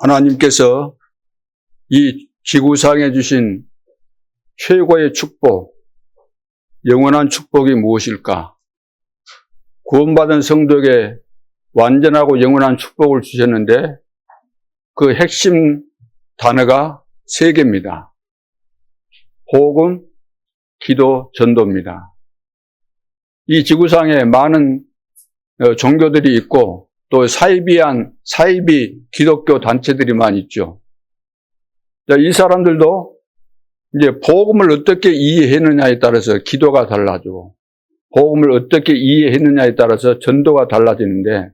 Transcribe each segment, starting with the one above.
하나님께서 이 지구상에 주신 최고의 축복, 영원한 축복이 무엇일까? 구원받은 성도에게 완전하고 영원한 축복을 주셨는데 그 핵심 단어가 3개입니다. 복음, 기도, 전도입니다. 이 지구상에 많은 종교들이 있고 또 사이비 기독교 단체들이만 있죠. 이 사람들도 이제 복음을 어떻게 이해했느냐에 따라서 기도가 달라지고 복음을 어떻게 이해했느냐에 따라서 전도가 달라지는데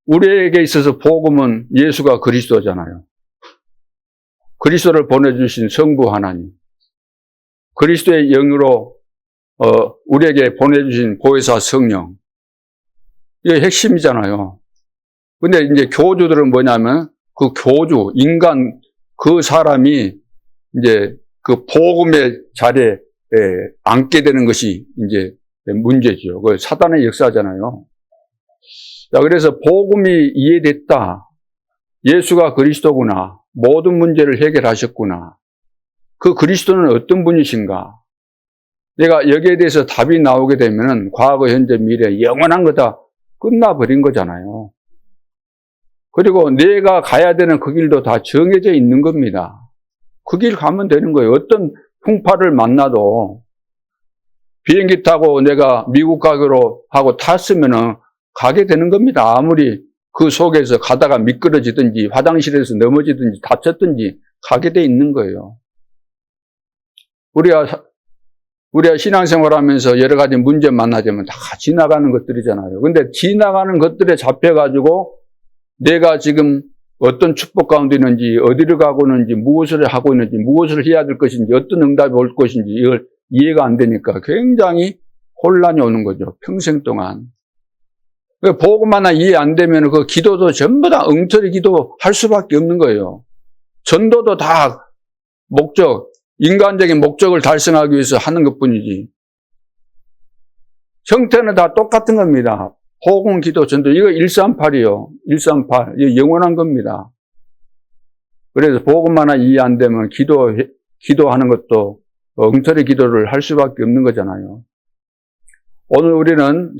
우리에게 있어서 복음은 예수가 그리스도잖아요. 그리스도를 보내주신 성부 하나님, 그리스도의 영으로 우리에게 보내주신 보혜사 성령, 이게 핵심이잖아요. 근데 이제 교주들은 뭐냐면 그 교주, 인간, 그 사람이 이제 그 복음의 자리에 앉게 되는 것이 이제 문제죠. 그 사단의 역사잖아요. 자, 그래서 복음이 이해됐다. 예수가 그리스도구나. 모든 문제를 해결하셨구나. 그 그리스도는 어떤 분이신가? 내가 여기에 대해서 답이 나오게 되면은 과거, 현재, 미래, 영원한 거 다 끝나버린 거잖아요. 그리고 내가 가야 되는 그 길도 다 정해져 있는 겁니다. 그 길 가면 되는 거예요. 어떤 풍파를 만나도 비행기 타고 내가 미국 가기로 하고 탔으면은 가게 되는 겁니다. 아무리 그 속에서 가다가 미끄러지든지 화장실에서 넘어지든지 다쳤든지 가게 돼 있는 거예요. 우리가 신앙생활 하면서 여러 가지 문제 만나자면 다 지나가는 것들이잖아요. 근데 지나가는 것들에 잡혀가지고 내가 지금 어떤 축복 가운데 있는지, 어디를 가고 있는지, 무엇을 하고 있는지, 무엇을 해야 될 것인지, 어떤 응답이 올 것인지 이걸 이해가 안 되니까 굉장히 혼란이 오는 거죠. 평생 동안. 복음 하나 이해 안 되면 그 기도도 전부 다 엉터리 기도할 수밖에 없는 거예요. 전도도 다 인간적인 목적을 달성하기 위해서 하는 것뿐이지. 형태는 다 똑같은 겁니다. 복음, 기도, 전도. 이거 138이요. 138. 이거 영원한 겁니다. 그래서 복음 하나 이해 안 되면 기도하는 것도 엉터리 기도를 할 수밖에 없는 거잖아요. 오늘 우리는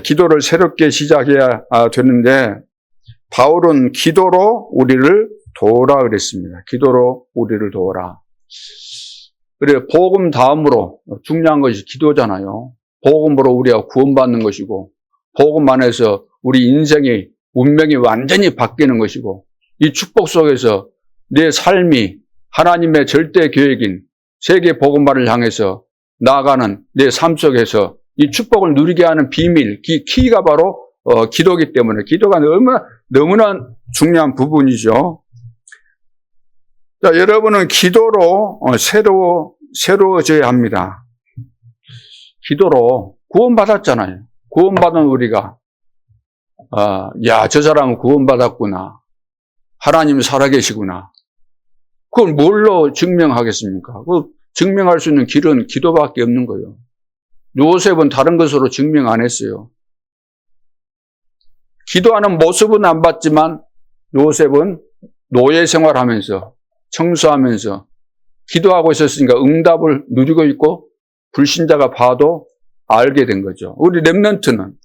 기도를 새롭게 시작해야 되는데, 바울은 기도로 우리를 도우라 그랬습니다. 기도로 우리를 도우라. 그래, 복음 다음으로 중요한 것이 기도잖아요. 복음으로 우리가 구원받는 것이고, 복음 안에서 우리 인생의 운명이 완전히 바뀌는 것이고, 이 축복 속에서 내 삶이 하나님의 절대 계획인 세계 복음화를 향해서 나아가는 내 삶 속에서 이 축복을 누리게 하는 비밀, 키가 바로 기도이기 때문에 기도가 너무나 중요한 부분이죠. 자, 여러분은 기도로 새로워져야 합니다. 기도로 구원받았잖아요. 구원받은 우리가 저 사람은 구원받았구나. 하나님 살아계시구나. 그걸 뭘로 증명하겠습니까? 그 증명할 수 있는 길은 기도밖에 없는 거예요. 요셉은 다른 것으로 증명 안 했어요. 기도하는 모습은 안 봤지만 요셉은 노예 생활하면서 청소하면서 기도하고 있었으니까 응답을 누리고 있고 불신자가 봐도 알게 된 거죠. 우리 렘넌트는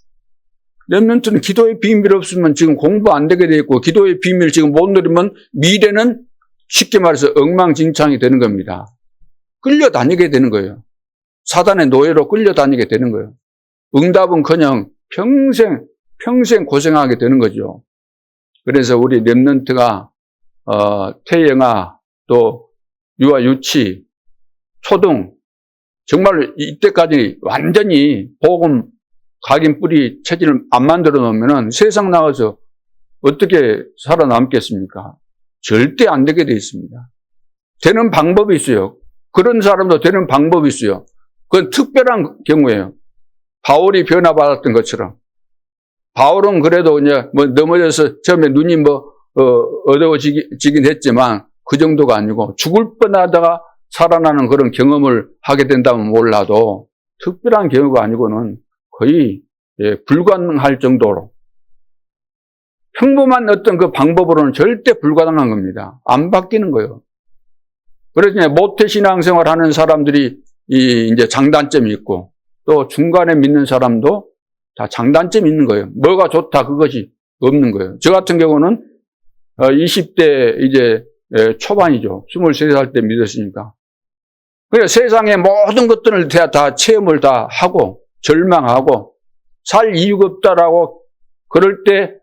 기도의 비밀이 없으면 지금 공부 안 되게 돼 있고 기도의 비밀 지금 못 누리면 미래는 쉽게 말해서 엉망진창이 되는 겁니다. 끌려다니게 되는 거예요. 사단의 노예로 끌려다니게 되는 거예요. 응답은커녕 평생 고생하게 되는 거죠. 그래서 우리 렘넌트가 태영아 또 유아 유치 초등 정말 이때까지 완전히 복음 각인 뿌리 체질을 안 만들어 놓으면 세상 나가서 어떻게 살아남겠습니까? 절대 안 되게 돼 있습니다. 되는 방법이 있어요. 그런 사람도 되는 방법이 있어요. 그건 특별한 경우예요. 바울이 변화받았던 것처럼. 바울은 그래도 이제 넘어져서 처음에 눈이 어두워지긴 했지만 그 정도가 아니고 죽을 뻔하다가 살아나는 그런 경험을 하게 된다면 몰라도 특별한 경우가 아니고는 거의 불가능할 정도로 평범한 어떤 그 방법으로는 절대 불가능한 겁니다. 안 바뀌는 거예요. 그래서 모태 신앙생활 하는 사람들이 이제 장단점이 있고, 또 중간에 믿는 사람도 다 장단점이 있는 거예요. 뭐가 좋다, 그것이 없는 거예요. 저 같은 경우는 20대 이제 초반이죠. 23살 때 믿었으니까. 그래서 세상의 모든 것들을 다 체험을 다 하고, 절망하고, 살 이유가 없다라고 그럴 때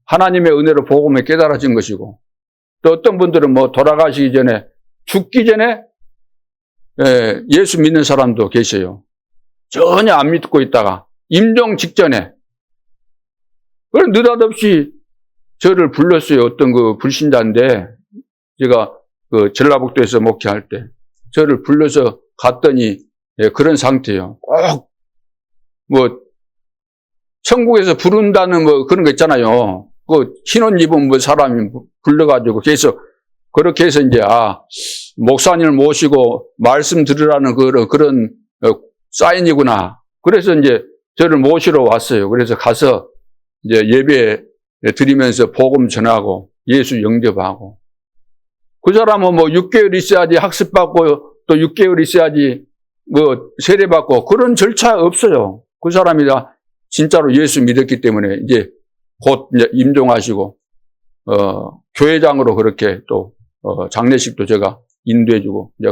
하나님의 은혜로 복음에 깨달아진 것이고, 또 어떤 분들은 뭐 돌아가시기 전에, 죽기 전에 예수 믿는 사람도 계셔요. 전혀 안 믿고 있다가 임종 직전에 그걸 느닷없이 저를 불렀어요. 어떤 그 불신자인데, 제가 그 전라북도에서 목회할 때 저를 불러서 갔더니 그런 상태예요. 꼭 뭐 천국에서 부른다는 뭐 그런 거 있잖아요. 그 신혼 입은 뭐 사람이 불러가지고 계속 그렇게 해서 이제 목사님을 모시고 말씀 들으라는 그런 사인이구나. 그래서 이제 저를 모시러 왔어요. 그래서 가서 이제 예배 드리면서 복음 전하고 예수 영접하고, 그 사람은 뭐 6개월 있어야지 학습받고 또 6개월 있어야지 뭐 세례받고 그런 절차 없어요. 그 사람이 다 진짜로 예수 믿었기 때문에 이제 곧 이제 임종하시고 교회장으로 그렇게 또 장례식도 제가 인도해주고 이제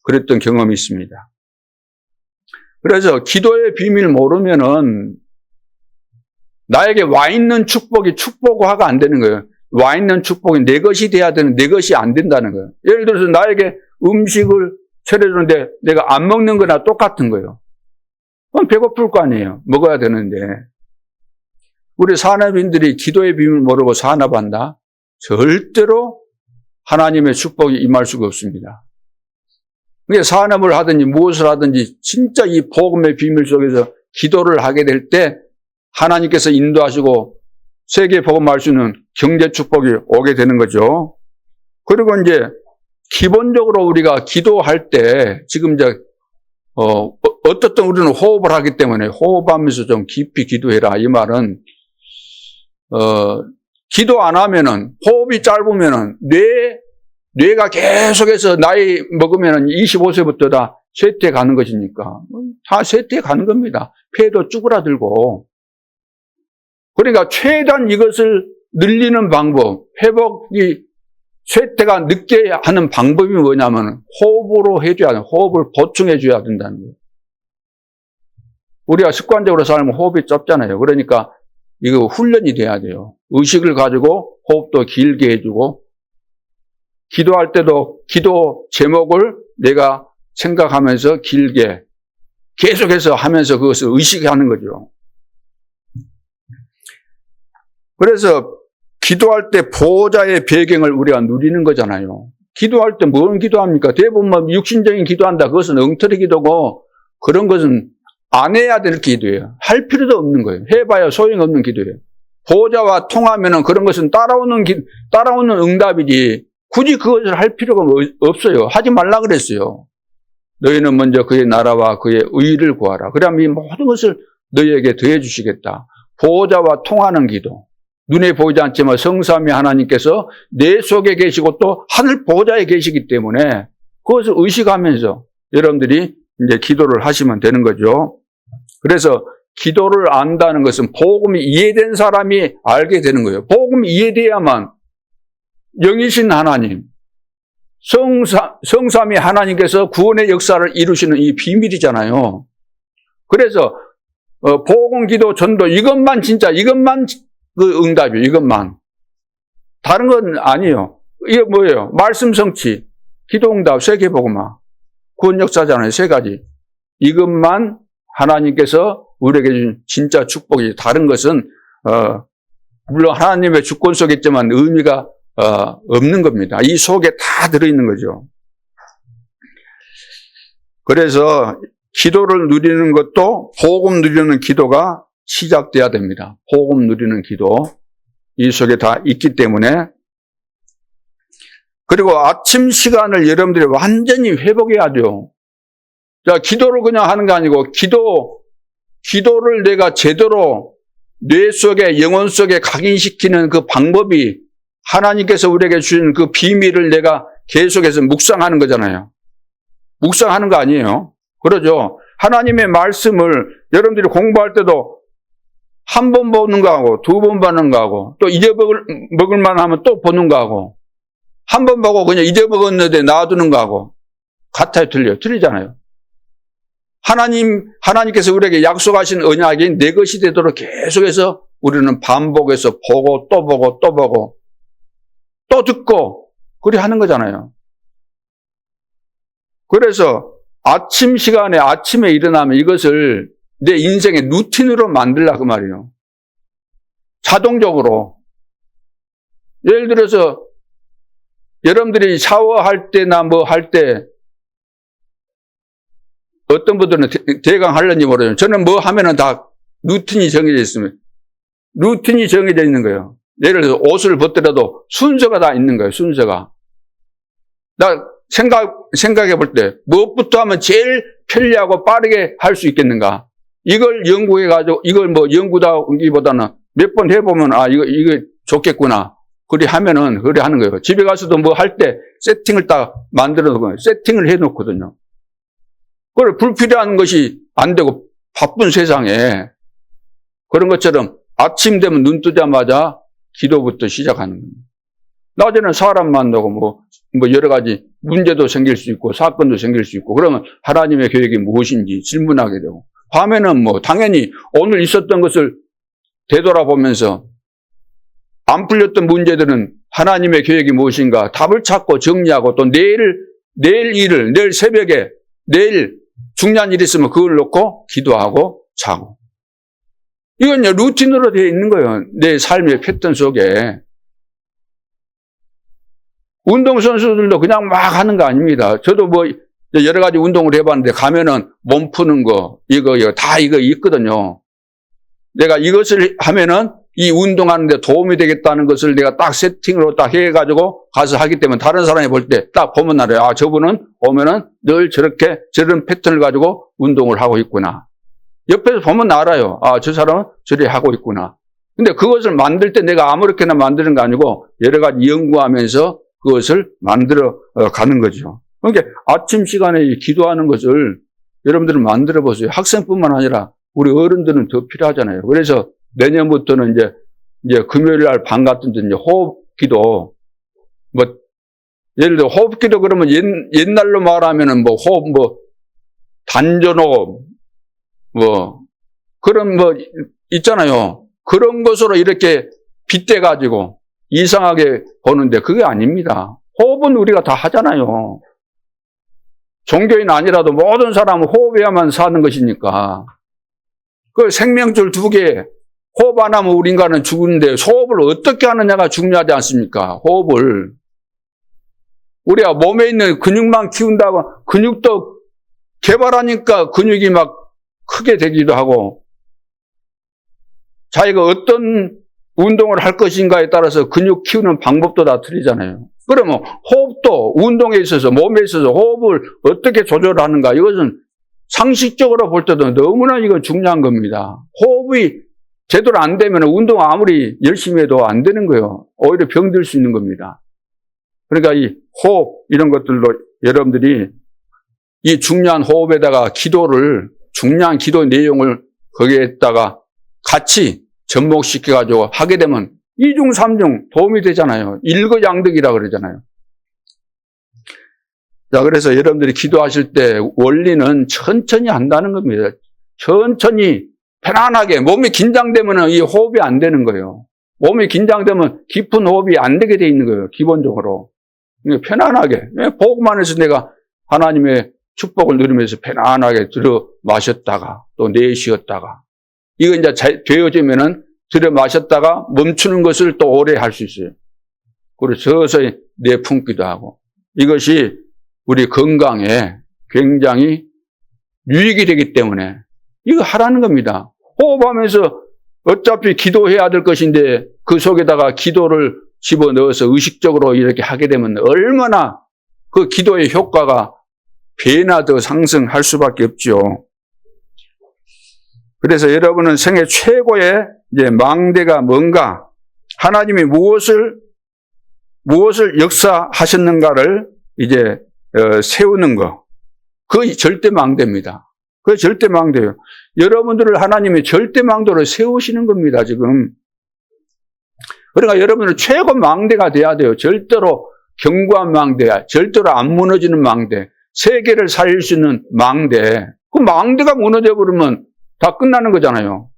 그랬던 경험이 있습니다. 그래서 기도의 비밀 모르면은 나에게 와 있는 축복이 축복화가 안 되는 거예요. 와 있는 축복이 내 것이 돼야 되는, 내 것이 안 된다는 거예요. 예를 들어서 나에게 음식을 차려주는데 내가 안 먹는 거나 똑같은 거예요. 그럼 배고플 거 아니에요. 먹어야 되는데. 우리 산업인들이 기도의 비밀 모르고 산업한다? 절대로 하나님의 축복이 임할 수가 없습니다. 그게 산업을 하든지 무엇을 하든지 진짜 이 복음의 비밀 속에서 기도를 하게 될 때 하나님께서 인도하시고 세계 복음할 수 있는 경제 축복이 오게 되는 거죠. 그리고 이제 기본적으로 우리가 기도할 때 지금 이제 어떻든 우리는 호흡을 하기 때문에 호흡하면서 좀 깊이 기도해라 이 말은 기도 안 하면은 호흡이 짧으면은 뇌가 계속해서 나이 먹으면은 25세부터 다 쇠퇴 가는 것이니까 다 쇠퇴 가는 겁니다. 폐도 쭈그라들고. 그러니까 최대한 이것을 늘리는 방법, 회복이 쇠퇴가 늦게 하는 방법이 뭐냐면 호흡으로 해줘야 돼요. 호흡을 보충해줘야 된다는 거예요. 우리가 습관적으로 살면 호흡이 짧잖아요. 그러니까 이거 훈련이 돼야 돼요. 의식을 가지고 호흡도 길게 해주고, 기도할 때도 기도 제목을 내가 생각하면서 길게 계속해서 하면서 그것을 의식하는 거죠. 그래서 기도할 때 보호자의 배경을 우리가 누리는 거잖아요. 기도할 때 뭘 기도합니까? 대부분 뭐 육신적인 기도한다. 그것은 엉터리 기도고 그런 것은 안 해야 될 기도예요. 할 필요도 없는 거예요. 해봐야 소용없는 기도예요. 보호자와 통하면은 그런 것은 따라오는 응답이지 굳이 그것을 할 필요가 없어요. 하지 말라 그랬어요. 너희는 먼저 그의 나라와 그의 의를 구하라. 그러면 이 모든 것을 너희에게 더해 주시겠다. 보호자와 통하는 기도. 눈에 보이지 않지만 성삼위 하나님께서 내 속에 계시고 또 하늘 보호자에 계시기 때문에 그것을 의식하면서 여러분들이 이제 기도를 하시면 되는 거죠. 그래서 기도를 안다는 것은 복음이 이해된 사람이 알게 되는 거예요. 복음이 이해돼야만 영이신 하나님, 성삼위 하나님께서 구원의 역사를 이루시는 이 비밀이잖아요. 그래서 복음, 기도, 전도 이것만 그 응답이에요. 이것만. 다른 건 아니에요. 이게 뭐예요? 말씀 성취, 기도 응답, 세계복음화, 구원 역사잖아요. 세 가지. 이것만 하나님께서 우리에게 준 진짜 축복이, 다른 것은 물론 하나님의 주권 속에 있지만 의미가 없는 겁니다. 이 속에 다 들어있는 거죠. 그래서 기도를 누리는 것도 복음 누리는 기도가 시작돼야 됩니다. 복음 누리는 기도. 이 속에 다 있기 때문에. 그리고 아침 시간을 여러분들이 완전히 회복해야 돼요. 자, 기도를 그냥 하는 게 아니고 기도를 내가 제대로 뇌 속에, 영혼 속에 각인시키는 그 방법이 하나님께서 우리에게 주신 그 비밀을 내가 계속해서 묵상하는 거잖아요. 묵상하는 거 아니에요. 그러죠. 하나님의 말씀을 여러분들이 공부할 때도 한 번 보는 거하고 두 번 보는 거하고 또 잊어먹을 만하면 또 보는 거하고 한 번 보고 그냥 잊어먹었는데 놔두는 거하고 같아요, 틀려요? 틀리잖아요. 하나님께서 우리에게 약속하신 언약이 내 것이 되도록 계속해서 우리는 반복해서 보고 또 보고 또 보고 또 듣고 그리 하는 거잖아요. 그래서 아침 시간에 아침에 일어나면 이것을 내 인생의 루틴으로 만들라 그 말이에요. 자동적으로. 예를 들어서 여러분들이 샤워할 때나 뭐 할 때 어떤 분들은 대강 하려는지 모르죠. 저는 뭐 하면은 다 루틴이 정해져 있으면 루틴이 정해져 있는 거예요. 예를 들어서 옷을 벗더라도 순서가 다 있는 거예요. 순서가. 나 생각해 볼 때 무엇부터 하면 제일 편리하고 빠르게 할 수 있겠는가? 이걸 연구해가지고 이걸 뭐 연구다기보다는 몇 번 해보면 이거 좋겠구나. 그리 하면은 그리 하는 거예요. 집에 가서도 뭐 할 때 세팅을 딱 만들어 놓고 세팅을 해 놓거든요. 그걸 불필요한 것이 안 되고 바쁜 세상에 그런 것처럼 아침 되면 눈 뜨자마자 기도부터 시작하는 겁니다. 낮에는 사람 만나고 뭐 여러 가지 문제도 생길 수 있고 사건도 생길 수 있고 그러면 하나님의 계획이 무엇인지 질문하게 되고 밤에는 뭐 당연히 오늘 있었던 것을 되돌아보면서 안 풀렸던 문제들은 하나님의 계획이 무엇인가 답을 찾고 정리하고 또 내일 새벽에 내일 중요한 일이 있으면 그걸 놓고 기도하고 자고. 이건 루틴으로 되어 있는 거예요. 내 삶의 패턴 속에. 운동선수들도 그냥 막 하는 거 아닙니다. 저도 뭐 여러 가지 운동을 해봤는데 가면은 몸 푸는 거, 이거 다 이거 있거든요. 내가 이것을 하면은 이 운동하는데 도움이 되겠다는 것을 내가 딱 세팅으로 딱 해가지고 가서 하기 때문에 다른 사람이 볼 때 딱 보면 알아요. 저분은 오면은 늘 저런 패턴을 가지고 운동을 하고 있구나. 옆에서 보면 알아요. 저 사람은 저리 하고 있구나. 근데 그것을 만들 때 내가 아무렇게나 만드는 거 아니고 여러 가지 연구하면서 그것을 만들어 가는 거죠. 그러니까 아침 시간에 기도하는 것을 여러분들은 만들어 보세요. 학생뿐만 아니라 우리 어른들은 더 필요하잖아요. 그래서 내년부터는 이제 금요일 날 밤 같은 데 이제 호흡기도 뭐 예를 들어 호흡기도 그러면 옛날로 말하면은 뭐 호흡 단전호흡 그런 있잖아요. 그런 것으로 이렇게 빗대 가지고 이상하게 보는데 그게 아닙니다. 호흡은 우리가 다 하잖아요. 종교인 아니라도 모든 사람은 호흡해야만 사는 것이니까. 그 생명줄 2개 호흡 안 하면 우리 인간은 죽는데 호흡을 어떻게 하느냐가 중요하지 않습니까? 호흡을. 우리가 몸에 있는 근육만 키운다고 근육도 개발하니까 근육이 막 크게 되기도 하고 자기가 어떤 운동을 할 것인가에 따라서 근육 키우는 방법도 다 틀리잖아요. 그러면 호흡도 운동에 있어서 몸에 있어서 호흡을 어떻게 조절하는가 이것은 상식적으로 볼 때도 너무나 이건 중요한 겁니다. 호흡이 제대로 안 되면 운동 아무리 열심히 해도 안 되는 거예요. 오히려 병들 수 있는 겁니다. 그러니까 이 호흡 이런 것들로 여러분들이 이 중요한 호흡에다가 중요한 기도 내용을 거기에다가 같이 접목시켜가지고 하게 되면 2중 3중 도움이 되잖아요. 일거양득이라 그러잖아요. 자, 그래서 여러분들이 기도하실 때 원리는 천천히 한다는 겁니다. 천천히 편안하게 몸이 긴장되면 이 호흡이 안 되는 거예요. 몸이 긴장되면 깊은 호흡이 안 되게 돼 있는 거예요. 기본적으로. 편안하게 보고만 해서 내가 하나님의 축복을 누리면서 편안하게 들어 마셨다가 또 내쉬었다가 이거 이제 되어지면은 들여 마셨다가 멈추는 것을 또 오래 할 수 있어요. 그리고 서서히 내품기도 하고 이것이 우리 건강에 굉장히 유익이 되기 때문에 이거 하라는 겁니다. 호흡하면서 어차피 기도해야 될 것인데 그 속에다가 기도를 집어넣어서 의식적으로 이렇게 하게 되면 얼마나 그 기도의 효과가 배나 더 상승할 수밖에 없죠. 그래서 여러분은 생애 최고의 이제 망대가 뭔가, 하나님이 무엇을 역사하셨는가를 이제 세우는 거. 그게 절대 망대입니다. 그게 절대 망대예요. 여러분들을 하나님이 절대 망대로 세우시는 겁니다, 지금. 그러니까 여러분은 최고 망대가 돼야 돼요. 절대로 견고한 망대야. 절대로 안 무너지는 망대. 세계를 살릴 수 있는 망대. 그 망대가 무너져 버리면 다 끝나는 거잖아요.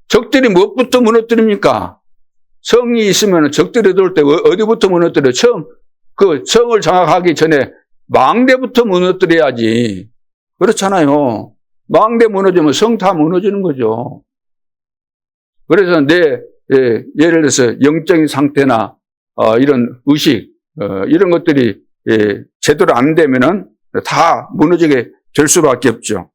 적들이 무엇부터 무너뜨립니까? 성이 있으면 적들이 들어올 때 어디부터 무너뜨려요? 처음 그 성을 장악하기 전에 망대부터 무너뜨려야지. 그렇잖아요. 망대 무너지면 성 다 무너지는 거죠. 그래서 예를 들어서 영적인 상태나 이런 의식 이런 것들이 제대로 안 되면은 다 무너지게 될 수밖에 없죠.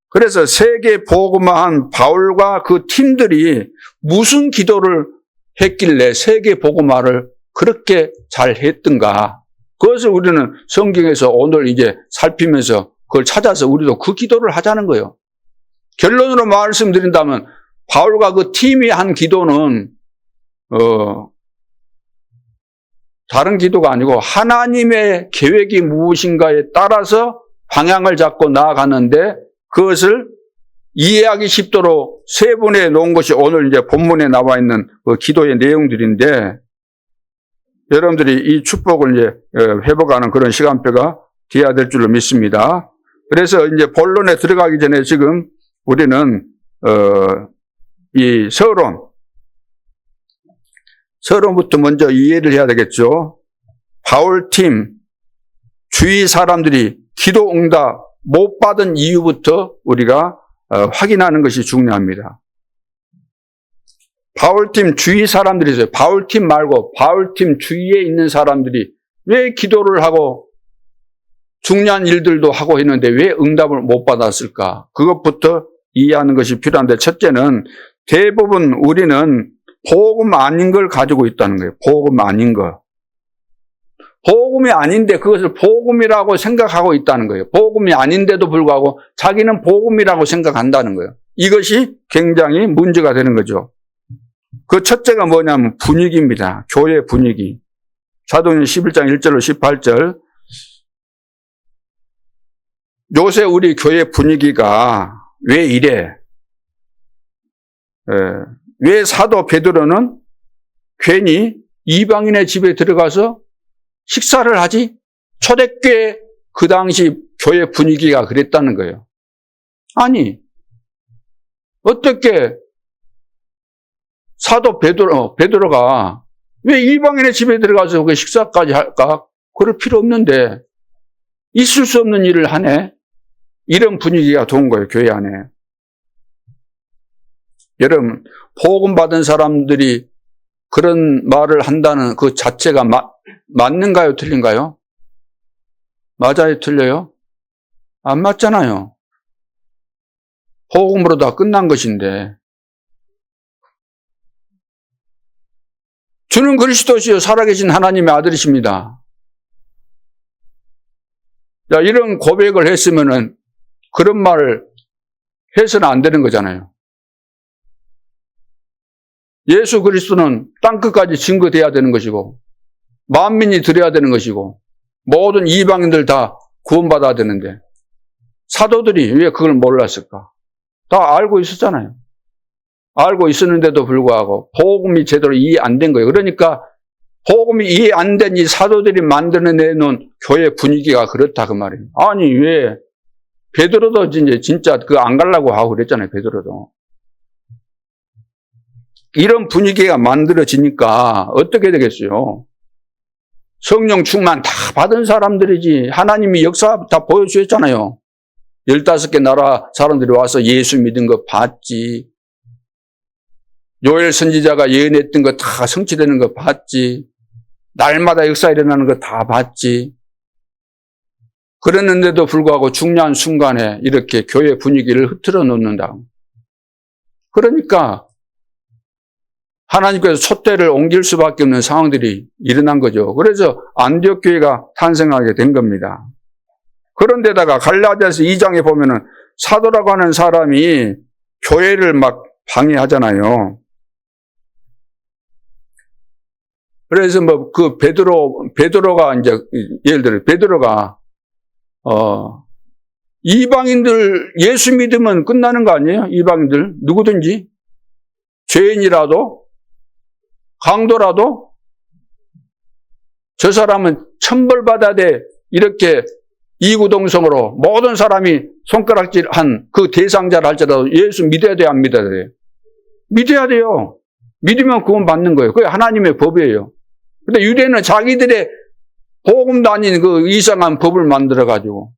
그래서 세계 복음화한 바울과 그 팀들이 무슨 기도를 했길래 세계 복음화를 그렇게 잘 했던가. 그것을 우리는 성경에서 오늘 이제 살피면서 그걸 찾아서 우리도 그 기도를 하자는 거예요. 결론으로 말씀드린다면 바울과 그 팀이 한 기도는 다른 기도가 아니고 하나님의 계획이 무엇인가에 따라서 방향을 잡고 나아가는데 그것을 이해하기 쉽도록 세분해 놓은 것이 오늘 이제 본문에 나와 있는 그 기도의 내용들인데 여러분들이 이 축복을 이제 회복하는 그런 시간표가 돼야 될 줄로 믿습니다. 그래서 이제 본론에 들어가기 전에 지금 우리는 이 서론부터 먼저 이해를 해야 되겠죠. 바울팀 주위 사람들이 기도 응답 못 받은 이유부터 우리가 확인하는 것이 중요합니다. 바울팀 주위 사람들이 있어요. 바울팀 말고 바울팀 주위에 있는 사람들이 왜 기도를 하고 중요한 일들도 하고 했는데 왜 응답을 못 받았을까? 그것부터 이해하는 것이 필요한데 첫째는 대부분 우리는 복음 아닌 걸 가지고 있다는 거예요. 복음 아닌 거. 복음이 아닌데 그것을 복음이라고 생각하고 있다는 거예요. 복음이 아닌데도 불구하고 자기는 복음이라고 생각한다는 거예요. 이것이 굉장히 문제가 되는 거죠. 그 첫째가 뭐냐면 분위기입니다. 교회 분위기. 사도행전 11장 1절로 18절. 요새 우리 교회 분위기가 왜 이래? 왜 사도 베드로는 괜히 이방인의 집에 들어가서 식사를 하지? 초대교회 그 당시 교회 분위기가 그랬다는 거예요. 아니, 어떻게 사도 베드로가 왜 이방인의 집에 들어가서 그 식사까지 할까? 그럴 필요 없는데 있을 수 없는 일을 하네? 이런 분위기가 좋은 거예요, 교회 안에. 여러분, 복음 받은 사람들이 그런 말을 한다는 그 자체가 맞는가요, 틀린가요? 맞아요, 틀려요? 안 맞잖아요. 복음으로 다 끝난 것인데. 주는 그리스도시요 살아계신 하나님의 아들이십니다. 자, 이런 고백을 했으면은 그런 말을 해서는 안 되는 거잖아요. 예수 그리스도는 땅끝까지 증거돼야 되는 것이고 만민이 드려야 되는 것이고 모든 이방인들 다 구원받아야 되는데 사도들이 왜 그걸 몰랐을까? 다 알고 있었잖아요. 알고 있었는데도 불구하고 복음이 제대로 이해 안 된 거예요. 그러니까 복음이 이해 안 된 이 사도들이 만들어내놓은 교회 분위기가 그렇다 그 말이에요. 아니 왜 베드로도 진짜 그거 안 가려고 하고 그랬잖아요. 베드로도. 이런 분위기가 만들어지니까 어떻게 되겠어요? 성령 충만 다 받은 사람들이지 하나님이 역사 다 보여주셨잖아요. 15개 나라 사람들이 와서 예수 믿은 거 봤지. 요엘 선지자가 예언했던 거 다 성취되는 거 봤지. 날마다 역사 일어나는 거 다 봤지. 그랬는데도 불구하고 중요한 순간에 이렇게 교회 분위기를 흐트러 놓는다. 그러니까 하나님께서 촛대를 옮길 수밖에 없는 상황들이 일어난 거죠. 그래서 안디옥 교회가 탄생하게 된 겁니다. 그런데다가 갈라디아서 2장에 보면은 사도라고 하는 사람이 교회를 막 방해하잖아요. 그래서 뭐 그 베드로가 이제 예를 들어 베드로가 이방인들 예수 믿으면 끝나는 거 아니에요? 이방인들 누구든지 죄인이라도 강도라도 저 사람은 천벌받아야 돼. 이렇게 이구동성으로 모든 사람이 손가락질한 그 대상자를 할지라도 예수 믿어야 돼, 안 믿어야 돼? 믿어야 돼요. 믿으면 구원 받는 거예요. 그게 하나님의 법이에요. 근데 유대인은 자기들의 복음도 아닌 그 이상한 법을 만들어가지고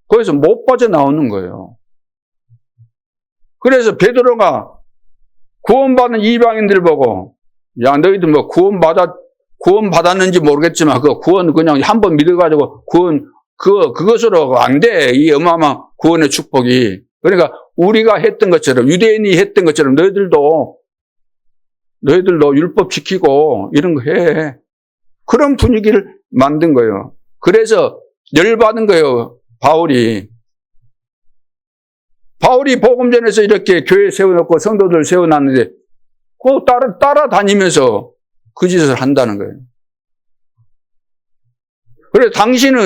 거기서 못 빠져나오는 거예요. 그래서 베드로가 구원받은 이방인들 보고 야 너희들 뭐 구원받았는지 모르겠지만 그 구원 그냥 한번 믿어가지고 그것으로 안 돼. 이 어마어마한 구원의 축복이. 그러니까 우리가 했던 것처럼 유대인이 했던 것처럼 너희들도 율법 지키고 이런 거 해. 그런 분위기를 만든 거예요. 그래서 열받은 거예요. 바울이 복음 전에서 이렇게 교회 세워놓고 성도들 세워놨는데 그거 따라다니면서 그 짓을 한다는 거예요. 그래서 당신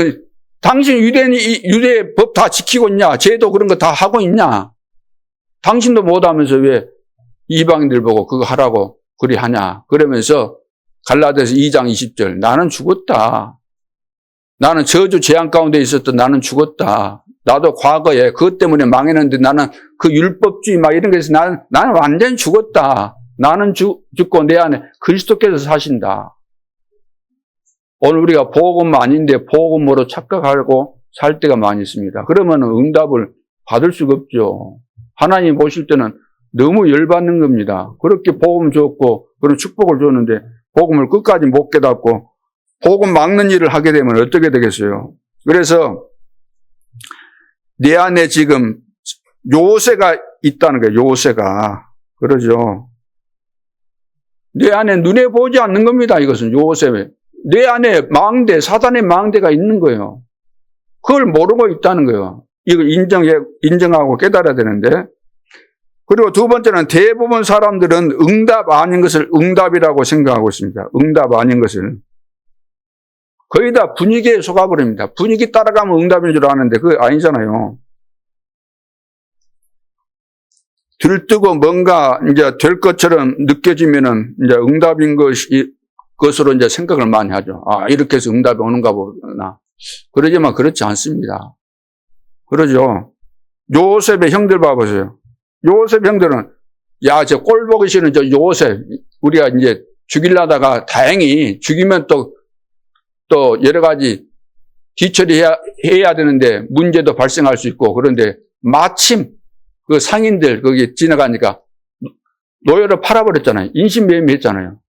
유대 법 다 지키고 있냐? 제도 그런 거 다 하고 있냐? 당신도 못하면서 왜 이방인들 보고 그거 하라고 그리 하냐? 그러면서 갈라디아서 2장 20절 나는 죽었다. 나는 저주 재앙 가운데 있었던 나는 죽었다. 나도 과거에 그것 때문에 망했는데 나는 그 율법주의 막 이런 거에서 나는 완전히 죽었다. 나는 죽고 내 안에 그리스도께서 사신다. 오늘 우리가 복음 아닌데 복음으로 착각하고 살 때가 많이 있습니다. 그러면 응답을 받을 수가 없죠. 하나님 보실 때는 너무 열받는 겁니다. 그렇게 복음 줬고 그런 축복을 줬는데 복음을 끝까지 못 깨닫고 복음 막는 일을 하게 되면 어떻게 되겠어요? 그래서 내 안에 지금 요새가 있다는 거예요. 요새가. 그러죠. 내 안에 눈에 보지 않는 겁니다. 이것은 요새. 내 안에 사단의 망대가 있는 거예요. 그걸 모르고 있다는 거예요. 이걸 인정하고 깨달아야 되는데. 그리고 두 번째는 대부분 사람들은 응답 아닌 것을 응답이라고 생각하고 있습니다. 응답 아닌 것을. 거의 다 분위기에 속아버립니다. 분위기 따라가면 응답인 줄 아는데 그게 아니잖아요. 들뜨고 뭔가 이제 될 것처럼 느껴지면은 이제 응답인 것으로 이제 생각을 많이 하죠. 아, 이렇게 해서 응답이 오는가 보나. 그러지만 그렇지 않습니다. 그러죠. 요셉의 형들 봐보세요. 요셉 형들은 야, 저 꼴 보기 싫은 저 요셉 우리가 이제 죽이려다가 다행히 죽이면 또 여러 가지 뒤처리해야 되는데 문제도 발생할 수 있고 그런데 마침 그 상인들 거기 지나가니까 노예로 팔아버렸잖아요. 인신매매했잖아요.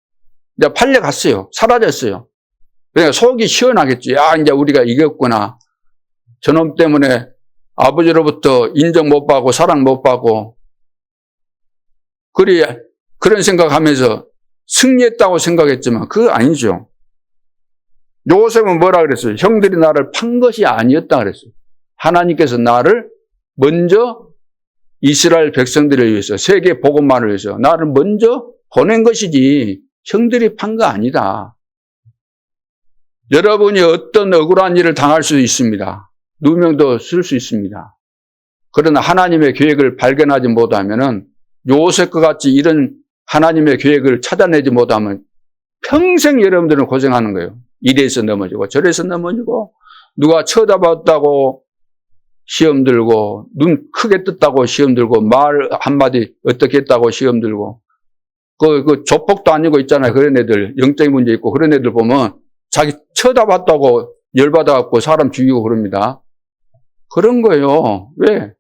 이제 팔려갔어요. 사라졌어요. 그러니까 속이 시원하겠지. 야, 이제 우리가 이겼구나. 저놈 때문에 아버지로부터 인정 못 받고 사랑 못 받고 그런 생각하면서 승리했다고 생각했지만 그거 아니죠. 요셉은 뭐라 그랬어요? 형들이 나를 판 것이 아니었다 그랬어요. 하나님께서 나를 먼저 이스라엘 백성들을 위해서 세계 복음만을 위해서 나를 먼저 보낸 것이지 형들이 판 거 아니다. 여러분이 어떤 억울한 일을 당할 수 있습니다. 누명도 쓸 수 있습니다. 그러나 하나님의 계획을 발견하지 못하면은 요셉과 같이 이런 하나님의 계획을 찾아내지 못하면 평생 여러분들은 고생하는 거예요. 이래서 넘어지고 저래서 넘어지고 누가 쳐다봤다고 시험 들고 눈 크게 떴다고 시험 들고 말 한마디 어떻게 했다고 시험 들고 그 조폭도 아니고 있잖아요. 그런 애들 영적인 문제 있고 그런 애들 보면 자기 쳐다봤다고 열받아갖고 사람 죽이고 그럽니다. 그런 거예요. 왜?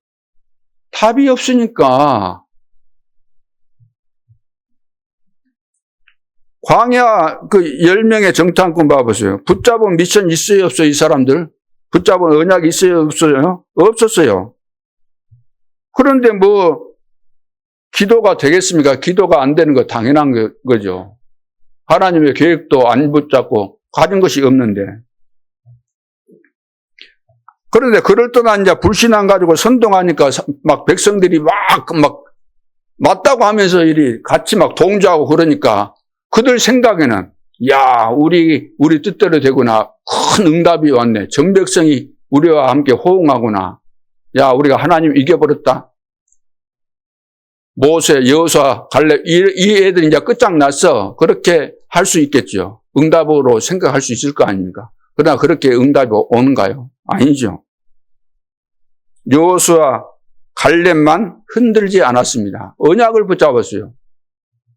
답이 없으니까. 광야 그 10명의 정탐꾼 봐보세요. 붙잡은 미션 있어요, 없어요, 이 사람들? 붙잡은 언약이 있어요, 없어요? 없었어요. 그런데 뭐, 기도가 되겠습니까? 기도가 안 되는 거 당연한 거죠. 하나님의 계획도 안 붙잡고 가진 것이 없는데. 그런데 그럴 동안 이제 불신앙 가지고 선동하니까 막 백성들이 막 맞다고 하면서 이리 같이 막 동조하고 그러니까 그들 생각에는 야, 우리 뜻대로 되구나. 큰 응답이 왔네. 전 백성이 우리와 함께 호응하구나. 야, 우리가 하나님 이겨버렸다. 모세, 여호수아, 갈렙 이 애들이 이제 끝장났어. 그렇게 할 수 있겠죠. 응답으로 생각할 수 있을 거 아닙니까? 그러나 그렇게 응답이 오는가요? 아니죠. 여호수아, 갈렙만 흔들지 않았습니다. 언약을 붙잡았어요.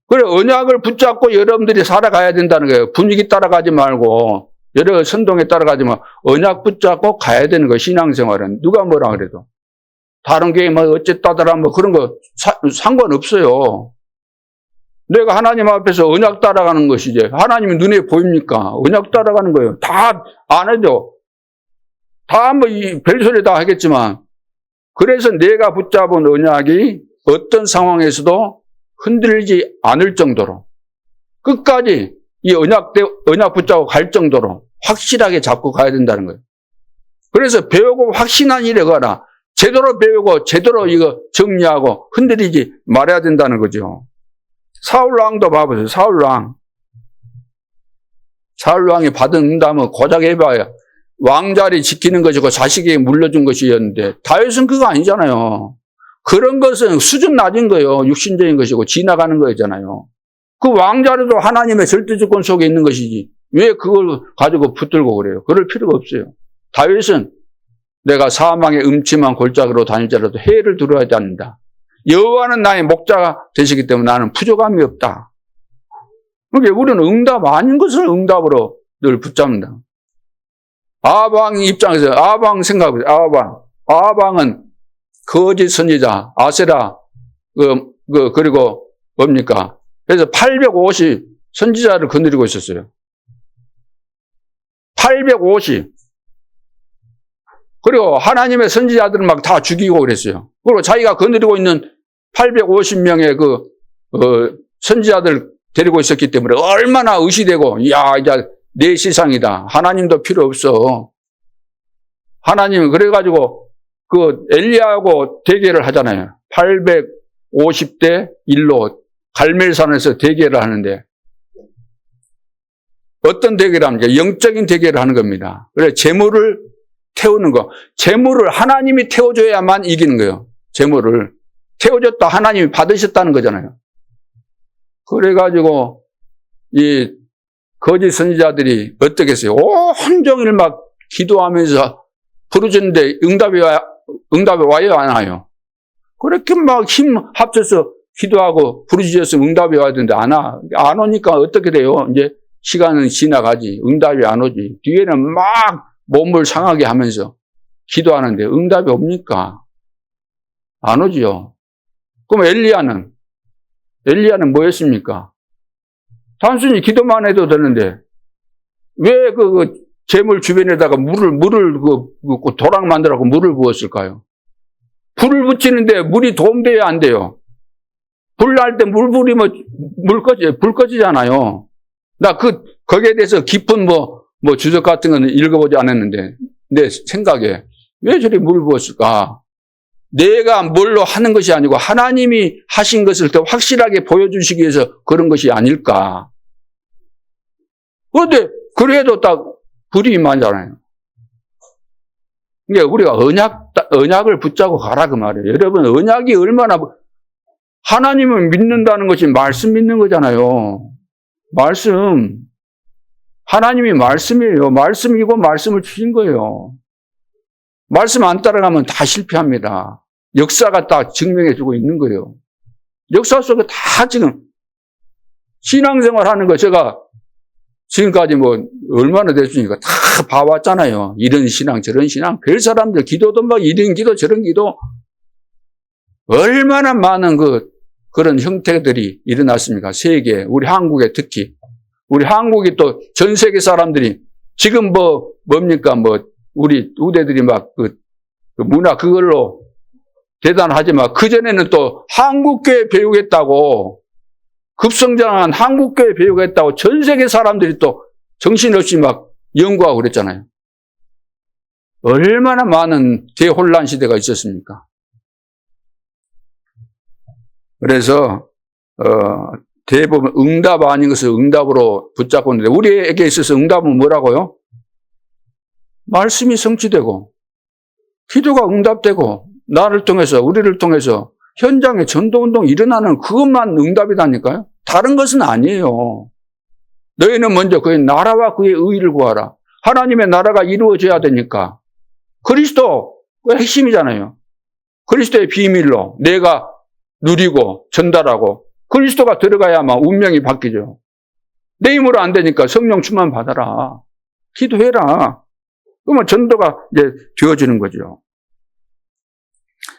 그래, 언약을 붙잡고 여러분들이 살아가야 된다는 거예요. 분위기 따라가지 말고, 여러 선동에 따라가지 말고, 언약 붙잡고 가야 되는 거예요. 신앙생활은. 누가 뭐라 그래도. 다른 교회 뭐 어쨌다더라 뭐 그런 거 상관없어요. 내가 하나님 앞에서 언약 따라가는 것이지. 하나님이 눈에 보입니까? 언약 따라가는 거예요. 다 안 해도. 다 뭐 별소리 다 하겠지만. 그래서 내가 붙잡은 언약이 어떤 상황에서도 흔들리지 않을 정도로 끝까지 이 언약 붙잡고 갈 정도로 확실하게 잡고 가야 된다는 거예요. 그래서 배우고 확신한 일에 가라. 제대로 배우고 제대로 이거 정리하고 흔들리지 말아야 된다는 거죠. 사울왕도 봐보세요. 사울왕이 받은 응답은 고작 해봐야 왕자리 지키는 것이고 자식에게 물려준 것이었는데 다윗은 그거 아니잖아요. 그런 것은 수준 낮은 거예요. 육신적인 것이고 지나가는 거였잖아요. 그 왕자리도 하나님의 절대주권 속에 있는 것이지 왜 그걸 가지고 붙들고 그래요. 그럴 필요가 없어요. 다윗은 내가 사망의 음침한 골짜기로 다닐지라도 해를 두려워하지 않는다. 여호와는 나의 목자가 되시기 때문에 나는 부족함이 없다. 그러니까 우리는 응답 아닌 것을 응답으로 늘 붙잡는다. 아방 입장에서 아방 생각해보세요. 아방은 거짓 선지자 아세라 그리고 뭡니까? 그래서 850 선지자를 건드리고 있었어요. 850. 그리고 하나님의 선지자들은 막 다 죽이고 그랬어요. 그리고 자기가 건드리고 있는 850명의 선지자들 데리고 있었기 때문에 얼마나 의시되고, 야, 이제 내 세상이다. 하나님도 필요 없어. 하나님은 그래가지고 엘리야하고 대결을 하잖아요. 850대 1로 갈멜산에서 대결을 하는데 어떤 대결을 합니까? 영적인 대결을 하는 겁니다. 그래서 재물을 태우는 거. 재물을 하나님이 태워줘야만 이기는 거예요. 재물을. 태워줬다 하나님이 받으셨다는 거잖아요. 그래가지고 이 거짓 선지자들이 어떻게 했어요? 온종일 막 기도하면서 부르짖는데 응답이 와요, 안 와요? 그렇게 막 힘 합쳐서 기도하고 부르짖었으면 응답이 와야 되는데 안 오니까 어떻게 돼요? 이제 시간은 지나가지. 응답이 안 오지. 뒤에는 막 몸을 상하게 하면서 기도하는데 응답이 옵니까? 안 오지요. 그럼 엘리야는 뭐였습니까? 단순히 기도만 해도 되는데 왜 재물 주변에다가 물을 도랑 만들어갖고 물을 부었을까요? 불을 붙이는데 물이 도움돼야 안 돼요. 불 날 때 물 뿌리면 불 꺼지잖아요. 나 거기에 대해서 깊은 주석 같은 건 읽어보지 않았는데 내 생각에 왜 저리 물 부었을까? 내가 뭘로 하는 것이 아니고 하나님이 하신 것을 더 확실하게 보여주시기 위해서 그런 것이 아닐까. 그런데 그래도 딱 불이 임하잖아요. 그러니까 우리가 언약을 붙잡고 가라 그 말이에요. 여러분 언약이 얼마나 하나님을 믿는다는 것이 말씀 믿는 거잖아요. 말씀. 하나님이 말씀이에요. 말씀이고 말씀을 주신 거예요. 말씀 안 따라가면 다 실패합니다. 역사가 딱 증명해주고 있는 거예요. 역사 속에 다 지금 신앙생활 하는 거 제가 지금까지 얼마나 됐으니까 다 봐왔잖아요. 이런 신앙 저런 신앙 별 사람들 기도도 막 이런 기도 저런 기도 얼마나 많은 그런 형태들이 일어났습니까? 세계 우리 한국에 특히 우리 한국이 또 전 세계 사람들이 지금 뭡니까 우리 우대들이 막 문화 그걸로 대단하지만 그전에는 또 한국교회 배우겠다고 급성장한 한국교회 배우겠다고 전 세계 사람들이 또 정신없이 막 연구하고 그랬잖아요. 얼마나 많은 대혼란 시대가 있었습니까? 그래서 대부분 응답 아닌 것을 응답으로 붙잡고 있는데 우리에게 있어서 응답은 뭐라고요? 말씀이 성취되고 기도가 응답되고 나를 통해서 우리를 통해서 현장에 전도운동이 일어나는 그것만 응답이다니까요. 다른 것은 아니에요. 너희는 먼저 그의 나라와 그의 의의를 구하라. 하나님의 나라가 이루어져야 되니까. 그리스도가 핵심이잖아요. 그리스도의 비밀로 내가 누리고 전달하고 그리스도가 들어가야만 운명이 바뀌죠. 내 힘으로 안 되니까 성령 충만 받아라. 기도해라. 그러면 전도가 이제 되어지는 거죠.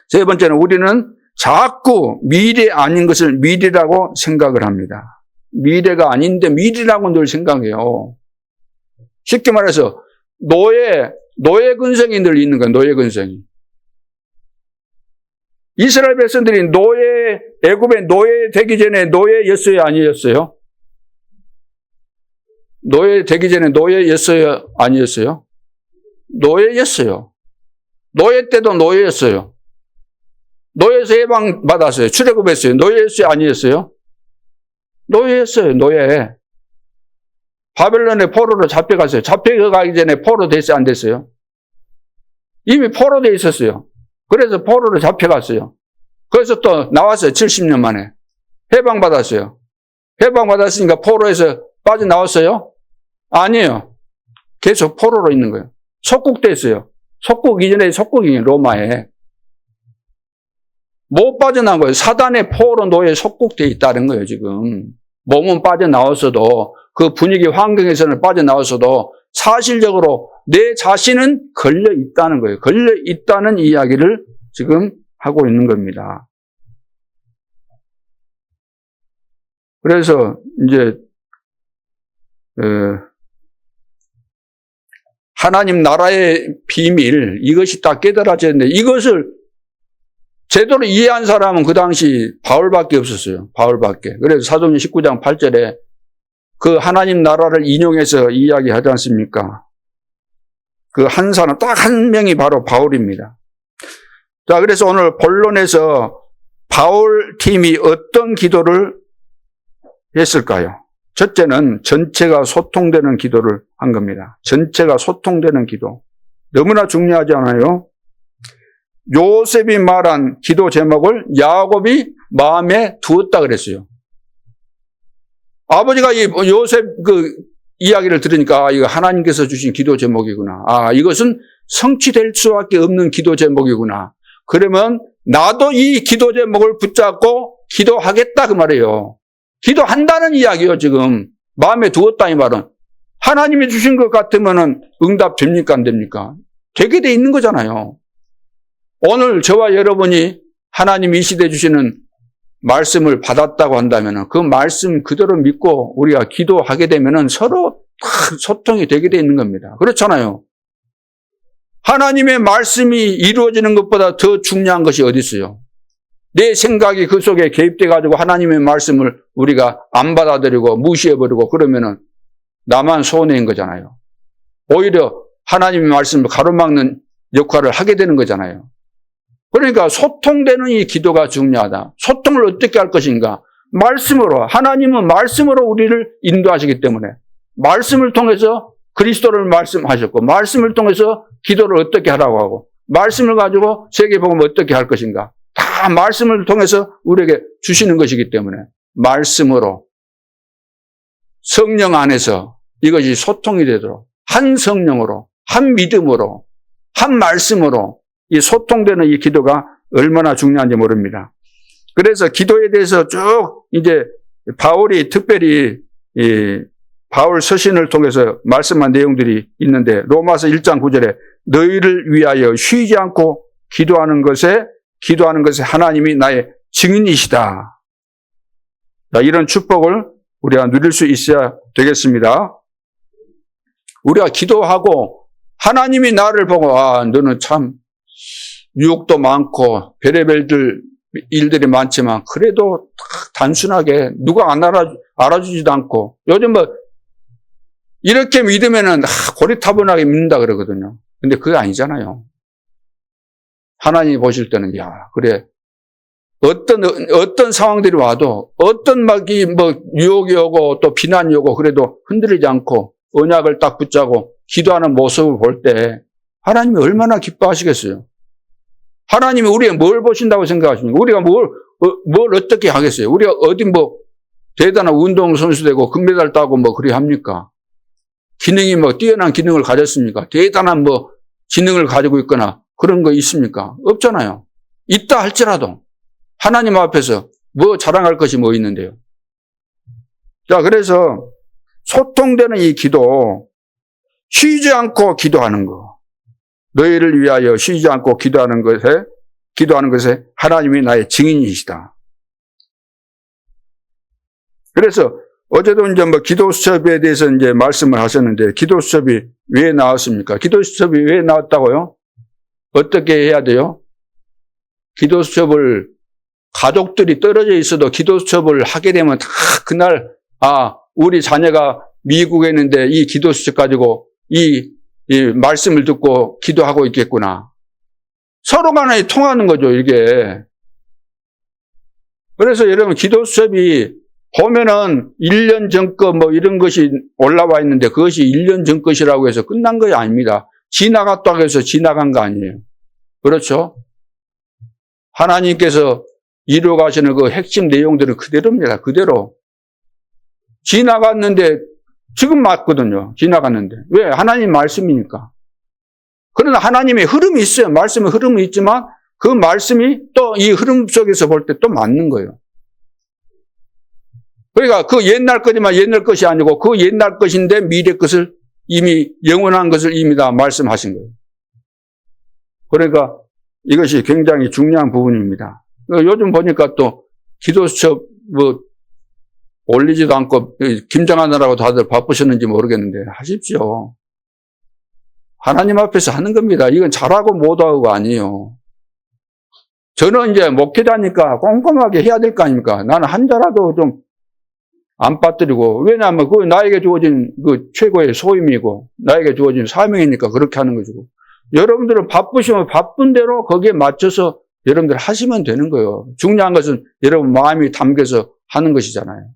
세 번째는 우리는 자꾸 미래 아닌 것을 미래라고 생각을 합니다. 미래가 아닌데 미래라고 늘 생각해요. 쉽게 말해서 노예 근성이 늘 있는 거예요. 노예 근성이. 이스라엘 백성들이 애굽의 노예 되기 전에 노예였어요? 아니었어요? 노예 되기 전에 노예였어요? 아니었어요? 노예였어요. 노예 때도 노예였어요. 노예에서 해방받았어요. 출애굽했어요. 노예였어요? 아니었어요? 노예였어요. 노예. 바벨론의 포로로 잡혀갔어요. 잡혀가기 전에 포로 됐어요? 안 됐어요? 이미 포로돼 있었어요. 그래서 포로로 잡혀갔어요. 그래서 또 나왔어요. 70년 만에. 해방받았어요. 해방받았으니까 포로에서 빠져나왔어요? 아니에요. 계속 포로로 있는 거예요. 속국됐어요. 속국 이전에 속국이에요. 로마에. 못 빠져나온 거예요. 사단의 포로 노예에 속국되어 있다는 거예요. 지금. 몸은 빠져나왔어도 그 분위기 환경에서는 빠져나왔어도 사실적으로 내 자신은 걸려 있다는 거예요. 걸려 있다는 이야기를 지금 하고 있는 겁니다. 그래서 이제 하나님 나라의 비밀 이것이 다 깨달아졌는데 이것을 제대로 이해한 사람은 그 당시 바울밖에 없었어요. 바울밖에. 그래서 사도행전 19장 8절에 그 하나님 나라를 인용해서 이야기하지 않습니까? 그 한 사람, 딱 한 명이 바로 바울입니다. 자, 그래서 오늘 본론에서 바울 팀이 어떤 기도를 했을까요? 첫째는 전체가 소통되는 기도를 한 겁니다. 전체가 소통되는 기도. 너무나 중요하지 않아요? 요셉이 말한 기도 제목을 야곱이 마음에 두었다 그랬어요. 아버지가 이 요셉 이야기를 들으니까 이거 하나님께서 주신 기도 제목이구나. 이것은 성취될 수밖에 없는 기도 제목이구나. 그러면 나도 이 기도 제목을 붙잡고 기도하겠다 그 말이에요. 기도한다는 이야기요. 지금 마음에 두었다 이 말은 하나님이 주신 것 같으면은 응답 됩니까 안 됩니까? 되게 돼 있는 거잖아요. 오늘 저와 여러분이 하나님이 이 시대에 주시는 말씀을 받았다고 한다면 그 말씀 그대로 믿고 우리가 기도하게 되면 서로 소통이 되게 돼 있는 겁니다. 그렇잖아요. 하나님의 말씀이 이루어지는 것보다 더 중요한 것이 어디 있어요? 내 생각이 그 속에 개입돼 가지고 하나님의 말씀을 우리가 안 받아들이고 무시해버리고 그러면은 나만 손해인 거잖아요. 오히려 하나님의 말씀을 가로막는 역할을 하게 되는 거잖아요. 그러니까 소통되는 이 기도가 중요하다. 소통을 어떻게 할 것인가? 말씀으로. 하나님은 말씀으로 우리를 인도하시기 때문에 말씀을 통해서 그리스도를 말씀하셨고 말씀을 통해서 기도를 어떻게 하라고 하고 말씀을 가지고 세계복음을 어떻게 할 것인가? 다 말씀을 통해서 우리에게 주시는 것이기 때문에 말씀으로 성령 안에서 이것이 소통이 되도록 한 성령으로 한 믿음으로 한 말씀으로 이 소통되는 이 기도가 얼마나 중요한지 모릅니다. 그래서 기도에 대해서 쭉 이제 바울이 특별히 이 바울 서신을 통해서 말씀한 내용들이 있는데 로마서 1장 9절에 너희를 위하여 쉬지 않고 기도하는 것에 하나님이 나의 증인이시다. 이런 축복을 우리가 누릴 수 있어야 되겠습니다. 우리가 기도하고 하나님이 나를 보고 너는 참 유혹도 많고 별의별 일들이 많지만 그래도 단순하게 누가 알아주지도 않고 요즘 이렇게 믿으면은 고리타분하게 믿는다 그러거든요. 근데 그게 아니잖아요. 하나님이 보실 때는 그래 어떤 상황들이 와도, 어떤 유혹이 오고 또 비난이 오고 그래도 흔들리지 않고 언약을 딱 붙잡고 기도하는 모습을 볼 때 하나님이 얼마나 기뻐하시겠어요? 하나님이 우리가 뭘 보신다고 생각하십니까? 우리가 뭘 어떻게 하겠어요? 우리가 어디 대단한 운동선수 되고 금메달 따고 그리 합니까? 기능이 뛰어난 기능을 가졌습니까? 대단한 지능을 가지고 있거나 그런 거 있습니까? 없잖아요. 있다 할지라도 하나님 앞에서 자랑할 것이 있는데요. 자, 그래서 소통되는 이 기도, 쉬지 않고 기도하는 거. 너희를 위하여 쉬지 않고 기도하는 것에 하나님이 나의 증인이시다. 그래서 어제도 이제 기도 수첩에 대해서 이제 말씀을 하셨는데, 기도 수첩이 왜 나왔습니까? 기도 수첩이 왜 나왔다고요? 어떻게 해야 돼요? 기도 수첩을 가족들이 떨어져 있어도 기도 수첩을 하게 되면 다 그날, 우리 자녀가 미국에 있는데 이 기도 수첩 가지고 이 말씀을 듣고 기도하고 있겠구나. 서로 간에 통하는 거죠, 이게. 그래서 여러분, 기도 수첩이 보면은 1년 전 거 이런 것이 올라와 있는데 그것이 1년 전 것이라고 해서 끝난 것이 아닙니다. 지나갔다고 해서 지나간 거 아니에요. 그렇죠? 하나님께서 이루어 가시는 그 핵심 내용들은 그대로입니다. 그대로. 지나갔는데 지금 맞거든요. 지나갔는데. 왜? 하나님 말씀이니까. 그러나 하나님의 흐름이 있어요. 말씀의 흐름이 있지만 그 말씀이 또 이 흐름 속에서 볼 때 또 맞는 거예요. 그러니까 그 옛날 것이지만 옛날 것이 아니고 그 옛날 것인데 미래 것을 이미 영원한 것을 이미 다 말씀하신 거예요. 그러니까 이것이 굉장히 중요한 부분입니다. 요즘 보니까 또 기도수첩 올리지도 않고 김장하느라고 다들 바쁘셨는지 모르겠는데 하십시오. 하나님 앞에서 하는 겁니다. 이건 잘하고 못하고가 아니에요. 저는 이제 목회자니까 꼼꼼하게 해야 될 거 아닙니까? 나는 한 자라도 좀 안 빠뜨리고, 왜냐하면 그 나에게 주어진 그 최고의 소임이고 나에게 주어진 사명이니까 그렇게 하는 거죠. 여러분들은 바쁘시면 바쁜 대로 거기에 맞춰서 여러분들 하시면 되는 거예요. 중요한 것은 여러분 마음이 담겨서 하는 것이잖아요.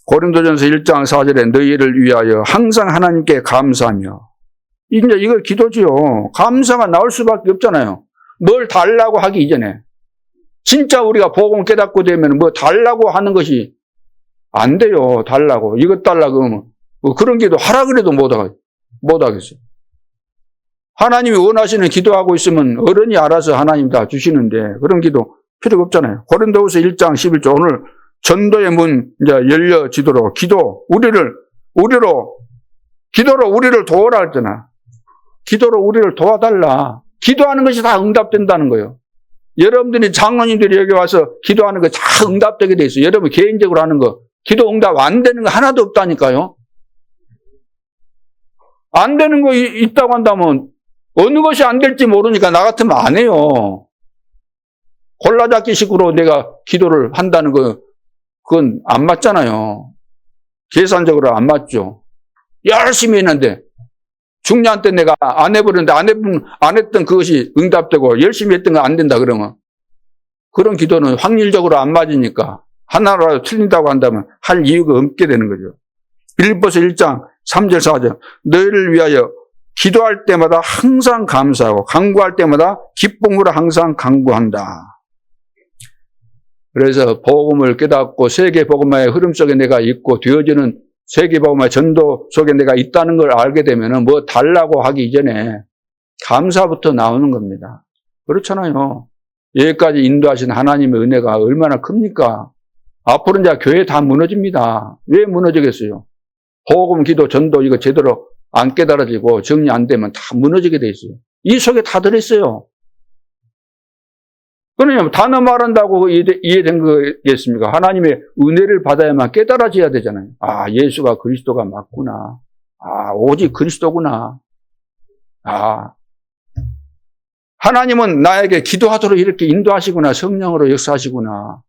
고린도전서 1장 4절에 너희를 위하여 항상 하나님께 감사하며, 이제 이거 기도지요. 감사가 나올 수밖에 없잖아요. 뭘 달라고 하기 이전에. 진짜 우리가 복음 깨닫고 되면 달라고 하는 것이 안 돼요. 달라고. 이것 달라고 그러면 그런 기도 하라 그래도 못 하겠어요. 하나님이 원하시는 기도하고 있으면 어른이 알아서 하나님 다 주시는데 그런 기도 필요가 없잖아요. 고린도후서 1장 11절 오늘 전도의 문 이제 열려지도록 기도로 우리를 도와라 했잖아. 기도로 우리를 도와달라. 기도하는 것이 다 응답된다는 거예요. 여러분들이 장로님들이 여기 와서 기도하는 거 다 응답되게 돼 있어요. 여러분 개인적으로 하는 거 기도 응답 안 되는 거 하나도 없다니까요. 안 되는 거 있다고 한다면 어느 것이 안 될지 모르니까 나 같으면 안 해요. 골라잡기식으로 내가 기도를 한다는 거 그건 안 맞잖아요. 계산적으로 안 맞죠. 열심히 했는데 중요한 때 내가 안 해버렸는데 안 했던 그것이 응답되고 열심히 했던 거 안 된다 그러면 그런 기도는 확률적으로 안 맞으니까 하나라도 틀린다고 한다면 할 이유가 없게 되는 거죠. 빌립보서 1장 3절 4절 너희를 위하여 기도할 때마다 항상 감사하고 간구할 때마다 기쁨으로 항상 간구한다. 그래서 복음을 깨닫고 세계 복음화의 흐름 속에 내가 있고 되어지는 세계 복음화의 전도 속에 내가 있다는 걸 알게 되면 달라고 하기 이전에 감사부터 나오는 겁니다. 그렇잖아요. 여기까지 인도하신 하나님의 은혜가 얼마나 큽니까? 앞으로 이제 교회 다 무너집니다. 왜 무너지겠어요? 복음, 기도, 전도 이거 제대로 안 깨달아지고 정리 안 되면 다 무너지게 돼 있어요. 이 속에 다 들어있어요. 그러면 단어 말한다고 이해된 거겠습니까? 하나님의 은혜를 받아야만 깨달아져야 되잖아요. 예수가 그리스도가 맞구나. 오직 그리스도구나. 하나님은 나에게 기도하도록 이렇게 인도하시구나. 성령으로 역사하시구나.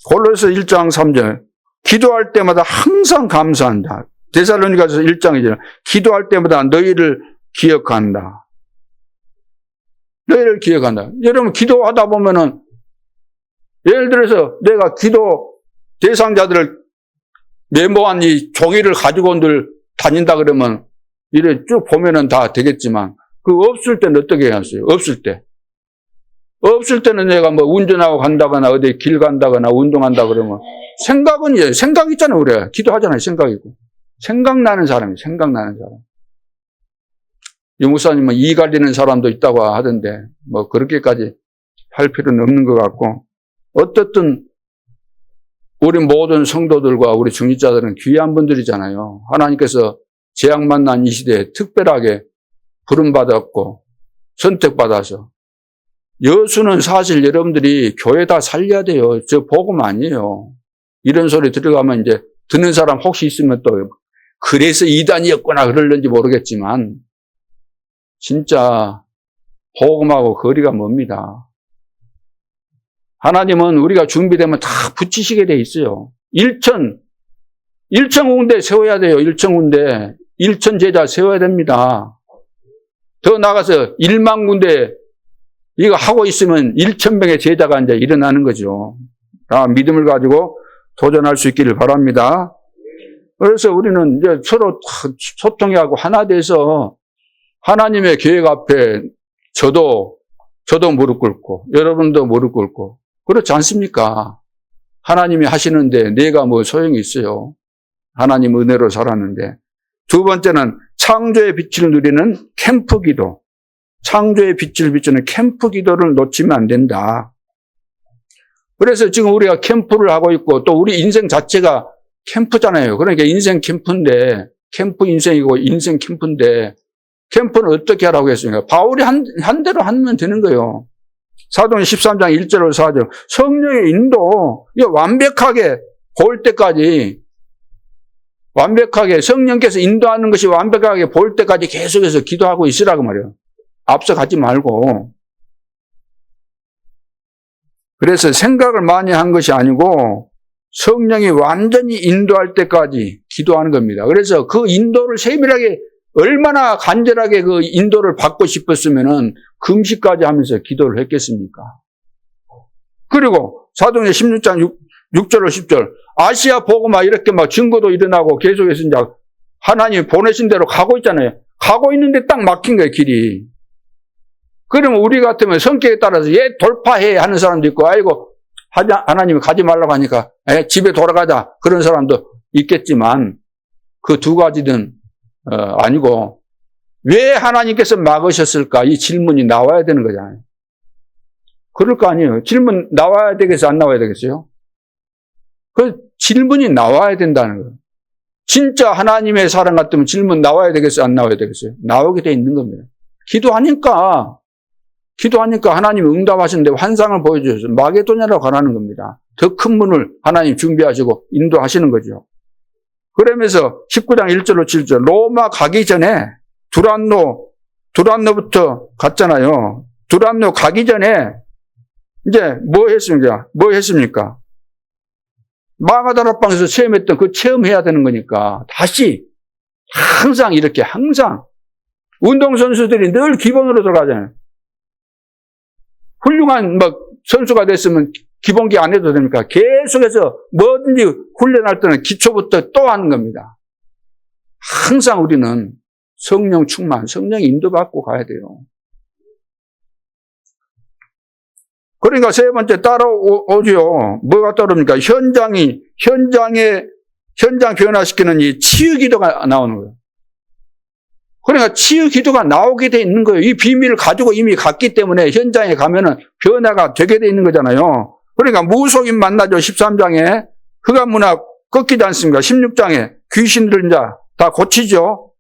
골로새 1장 3절 기도할 때마다 항상 감사한다. 데살로니가서 1장 2절 기도할 때마다 너희를 기억한다. 너희를 기억한다. 여러분 기도하다 보면은 예를 들어서 내가 기도 대상자들을 메모한 이 종이를 가지고 늘 다닌다 그러면 이래 쭉 보면은 다 되겠지만 그 없을 때는 어떻게 해야겠어요? 없을 때. 없을 때는 내가 뭐 운전하고 간다거나 어디 길 간다거나 운동한다 그러면 생각은 생각 있잖아요. 우리가 기도하잖아요. 생각이고. 생각나는 사람이 생각나는 사람. 이 목사님은 이 갈리는 사람도 있다고 하던데 뭐 그렇게까지 할 필요는 없는 것 같고 어떻든 우리 모든 성도들과 우리 중직자들은 귀한 분들이잖아요. 하나님께서 재앙 만난 이 시대에 특별하게 부름받았고 선택받아서 여수는 사실 여러분들이 교회 다 살려야 돼요. 저 복음 아니에요. 이런 소리 들어가면 이제 듣는 사람 혹시 있으면 또 그래서 이단이었구나 그럴는지 모르겠지만 진짜 복음하고 거리가 멉니다. 하나님은 우리가 준비되면 다 붙이시게 돼 있어요. 1천 군데 세워야 돼요. 1천 군데. 1천 제자 세워야 됩니다. 더 나가서 1만 군데 이거 하고 있으면 1,000명의 제자가 이제 일어나는 거죠. 다 믿음을 가지고 도전할 수 있기를 바랍니다. 그래서 우리는 이제 서로 소통하고 하나 돼서 하나님의 계획 앞에 저도 무릎 꿇고 여러분도 무릎 꿇고 그렇지 않습니까? 하나님이 하시는데 내가 뭐 소용이 있어요. 하나님 은혜로 살았는데. 두 번째는 창조의 빛을 누리는 캠프 기도. 창조의 빛을 비추는 캠프 기도를 놓치면 안 된다. 그래서 지금 우리가 캠프를 하고 있고 또 우리 인생 자체가 캠프잖아요. 그러니까 인생 캠프인데 캠프 인생이고 인생 캠프인데 캠프는 어떻게 하라고 했습니까? 바울이 한 대로 하면 되는 거예요. 사도행 13장 1절로 4절. 성령의 인도, 이거 완벽하게 볼 때까지, 완벽하게 성령께서 인도하는 것이 완벽하게 볼 때까지 계속해서 기도하고 있으라고 말이에요. 앞서가지 말고. 그래서 생각을 많이 한 것이 아니고 성령이 완전히 인도할 때까지 기도하는 겁니다. 그래서 그 인도를 세밀하게 얼마나 간절하게 그 인도를 받고 싶었으면은 금식까지 하면서 기도를 했겠습니까? 그리고 사도행전 16장 6절로 10절 아시아 복음화 이렇게 막 증거도 일어나고 계속해서 이제 하나님이 보내신 대로 가고 있잖아요. 가고 있는데 딱 막힌 거예요, 길이. 그러면 우리 같으면 성격에 따라서 돌파해 하는 사람도 있고 아이고 하나님이 가지 말라고 하니까 집에 돌아가자 그런 사람도 있겠지만 그 두 가지는 아니고 왜 하나님께서 막으셨을까? 이 질문이 나와야 되는 거잖아요. 그럴 거 아니에요. 질문 나와야 되겠어요? 안 나와야 되겠어요? 그 질문이 나와야 된다는 거예요. 진짜 하나님의 사랑 같으면 질문 나와야 되겠어요? 안 나와야 되겠어요? 나오게 돼 있는 겁니다. 기도하니까 하나님이 응답하시는데 환상을 보여주셔서 마게도냐로 가라는 겁니다. 더 큰 문을 하나님 준비하시고 인도하시는 거죠. 그러면서 19장 1절로 7절 로마 가기 전에 두란노부터 갔잖아요. 두란노 가기 전에 이제 뭐 했습니까? 마가다락방에서 체험했던 그 체험해야 되는 거니까 다시 항상 운동선수들이 늘 기본으로 들어가잖아요. 훌륭한 선수가 됐으면 기본기 안 해도 됩니까? 계속해서 뭐든지 훈련할 때는 기초부터 또 하는 겁니다. 항상 우리는 성령 충만, 성령 인도받고 가야 돼요. 그러니까 세 번째 따라오죠. 뭐가 따릅니까? 현장 변화시키는 이 치유 기도가 나오는 거예요. 그러니까 치유 기도가 나오게 돼 있는 거예요. 이 비밀을 가지고 이미 갔기 때문에 현장에 가면은 변화가 되게 돼 있는 거잖아요. 그러니까 무속인 만나죠. 13장에 흑암문화 꺾이지 않습니까? 16장에 귀신들 이제 다 고치죠.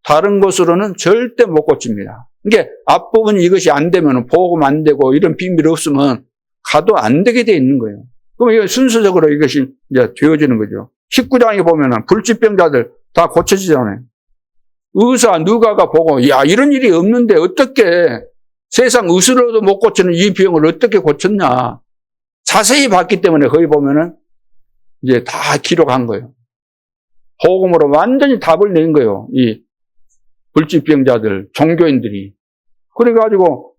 다른 것으로는 절대 못 고칩니다. 그러니까 앞부분 이것이 안 되면 보고만 안 되고 이런 비밀이 없으면 가도 안 되게 돼 있는 거예요. 그럼 이거 순서적으로 이것이 이제 되어지는 거죠. 19장에 보면은 불치병자들 다 고쳐지잖아요. 의사 누가가 보고 야 이런 일이 없는데 어떻게 세상 의사로도 못 고치는 이 병을 어떻게 고쳤냐. 자세히 봤기 때문에 거기 보면은 이제 다 기록한 거예요. 복음으로 완전히 답을 낸 거예요. 이 불치병자들, 종교인들이. 그래가지고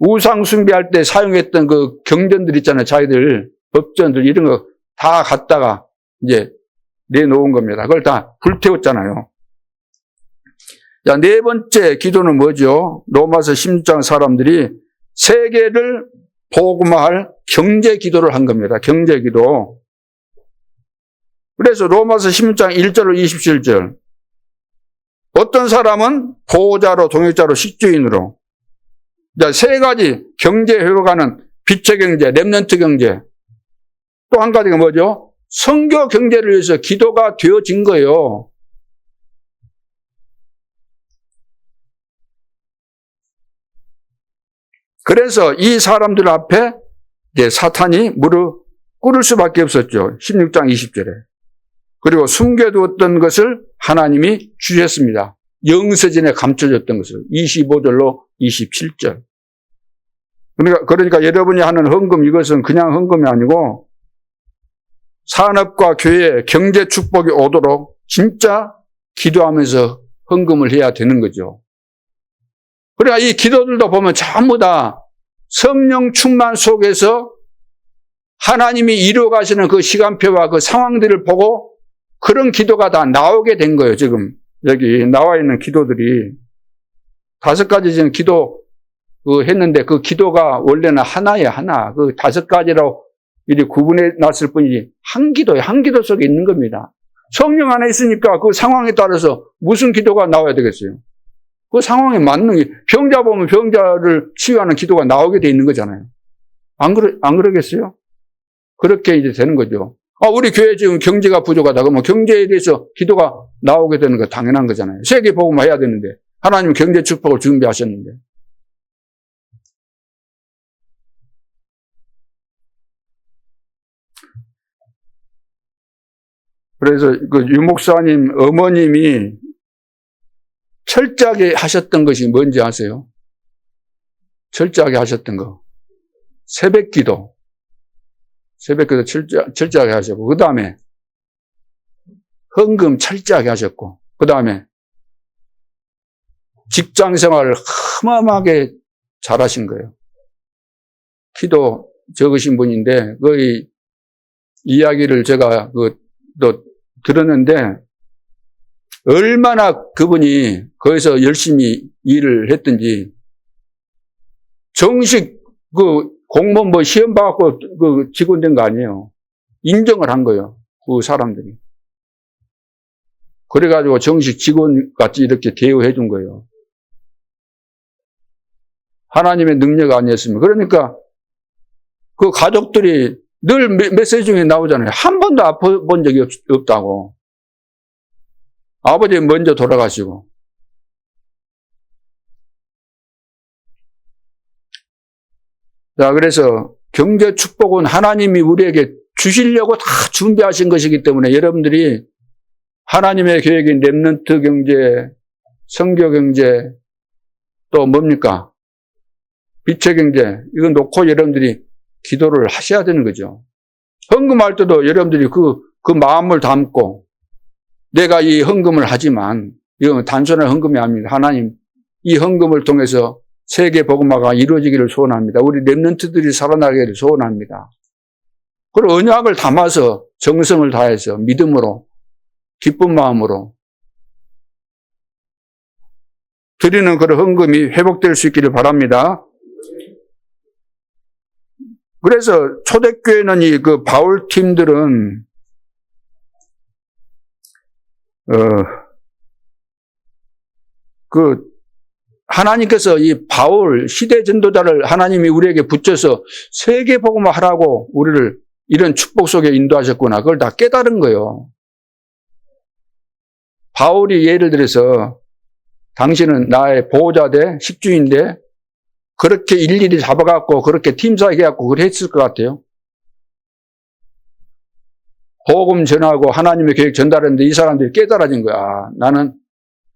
우상 숭배할 때 사용했던 그 경전들 있잖아요. 자기들, 법전들 이런 거 다 갖다가 이제 내놓은 겁니다. 그걸 다 불태웠잖아요. 자, 네 번째 기도는 뭐죠? 로마서 16장 사람들이 세계를 복음화할 경제 기도를 한 겁니다. 경제 기도. 그래서 로마서 16장 1절로 27절. 어떤 사람은 보호자로, 동역자로, 식주인으로. 자, 세 가지 경제 회복하는 빛의 경제, 렘넌트 경제. 또 한 가지가 뭐죠? 선교 경제를 위해서 기도가 되어진 거예요. 그래서 이 사람들 앞에 이제 사탄이 무릎 꿇을 수밖에 없었죠. 16장 20절에. 그리고 숨겨두었던 것을 하나님이 주셨습니다. 영서진에 감춰졌던 것을. 25절로 27절. 그러니까 여러분이 하는 헌금, 이것은 그냥 헌금이 아니고 산업과 교회, 경제 축복이 오도록 진짜 기도하면서 헌금을 해야 되는 거죠. 그러니까 이 기도들도 보면 전부 다 성령 충만 속에서 하나님이 이루어 가시는 그 시간표와 그 상황들을 보고 그런 기도가 다 나오게 된 거예요. 지금 여기 나와 있는 기도들이 5가지 지금 기도 했는데 그 기도가 원래는 하나예요. 하나. 그 5가지로 이리 구분해 놨을 뿐이지 한 기도에 한 기도 속에 있는 겁니다. 성령 안에 있으니까 그 상황에 따라서 무슨 기도가 나와야 되겠어요. 그 상황에 맞는 병자 보면 병자를 치유하는 기도가 나오게 돼 있는 거잖아요. 안 그러겠어요? 그렇게 이제 되는 거죠. 우리 교회 지금 경제가 부족하다. 그러면 경제에 대해서 기도가 나오게 되는 거 당연한 거잖아요. 세계 복음화 해야 되는데 하나님 경제 축복을 준비하셨는데. 그래서 그 유목사님 어머님이 철저하게 하셨던 것이 뭔지 아세요? 철저하게 하셨던 거. 새벽기도 철저하게 하셨고, 그 다음에 헌금 철저하게 하셨고, 그 다음에 직장 생활을 어마어마하게 잘하신 거예요. 키도 적으신 분인데, 그 이야기를 제가 또 들었는데, 얼마나 그분이 거기서 열심히 일을 했든지, 정식 공무원 시험 봐갖고 직원 된 거 아니에요. 인정을 한 거예요. 그 사람들이. 그래가지고 정식 직원 같이 이렇게 대우해 준 거예요. 하나님의 능력 아니었습니까? 그러니까 그 가족들이 늘 메시지 중에 나오잖아요. 한 번도 아파본 적이 없다고. 아버지 먼저 돌아가시고. 자, 그래서 경제 축복은 하나님이 우리에게 주시려고 다 준비하신 것이기 때문에 여러분들이 하나님의 계획인 렘넌트 경제, 선교 경제, 또 뭡니까? 빛의 경제, 이거 놓고 여러분들이 기도를 하셔야 되는 거죠. 헌금할 때도 여러분들이 그 마음을 담고 내가 이 헌금을 하지만 이건 단순한 헌금이 아닙니다. 하나님, 이 헌금을 통해서 세계 복음화가 이루어지기를 소원합니다. 우리 렘넌트들이 살아나기를 소원합니다. 그리고 언약을 담아서 정성을 다해서 믿음으로 기쁜 마음으로 드리는 그런 헌금이 회복될 수 있기를 바랍니다. 그래서 초대교회는 이 바울 팀들은 하나님께서 이 바울 시대 전도자를 하나님이 우리에게 붙여서 세계 복음화 하라고 우리를 이런 축복 속에 인도하셨구나. 그걸 다 깨달은 거예요. 바울이 예를 들어서 당신은 나의 보호자대, 식주인데 그렇게 일일이 잡아갖고 그렇게 팀사하게 해갖고 그걸 했을 것 같아요. 복음 전하고 하나님의 계획 전달했는데 이 사람들이 깨달아진 거야. 나는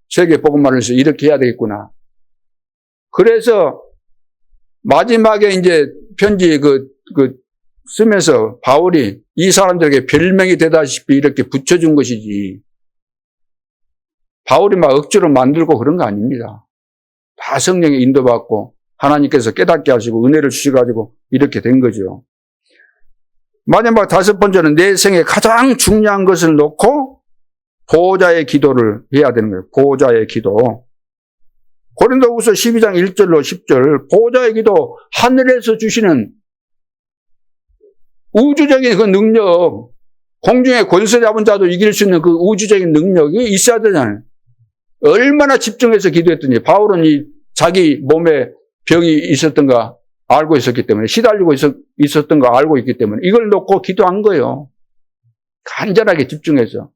세계 복음화를 해서 이렇게 해야 되겠구나. 그래서 마지막에 이제 편지 쓰면서 바울이 이 사람들에게 별명이 되다시피 이렇게 붙여준 것이지. 바울이 막 억지로 만들고 그런 거 아닙니다. 다 성령의 인도받고 하나님께서 깨닫게 하시고 은혜를 주셔가지고 이렇게 된 거죠. 마지막 다섯 번째는 내 생에 가장 중요한 것을 놓고 보호자의 기도를 해야 되는 거예요. 보호자의 기도. 고린도후서 12장 1절로 10절 보호자의 기도, 하늘에서 주시는 우주적인 그 능력, 공중에 권세 잡은 자도 이길 수 있는 그 우주적인 능력이 있어야 되잖아요. 얼마나 집중해서 기도했더니 바울은 이 자기 몸에 병이 있었던가 알고 있었기 때문에, 시달리고 있었던 거 알고 있기 때문에 이걸 놓고 기도한 거예요. 간절하게 집중해서.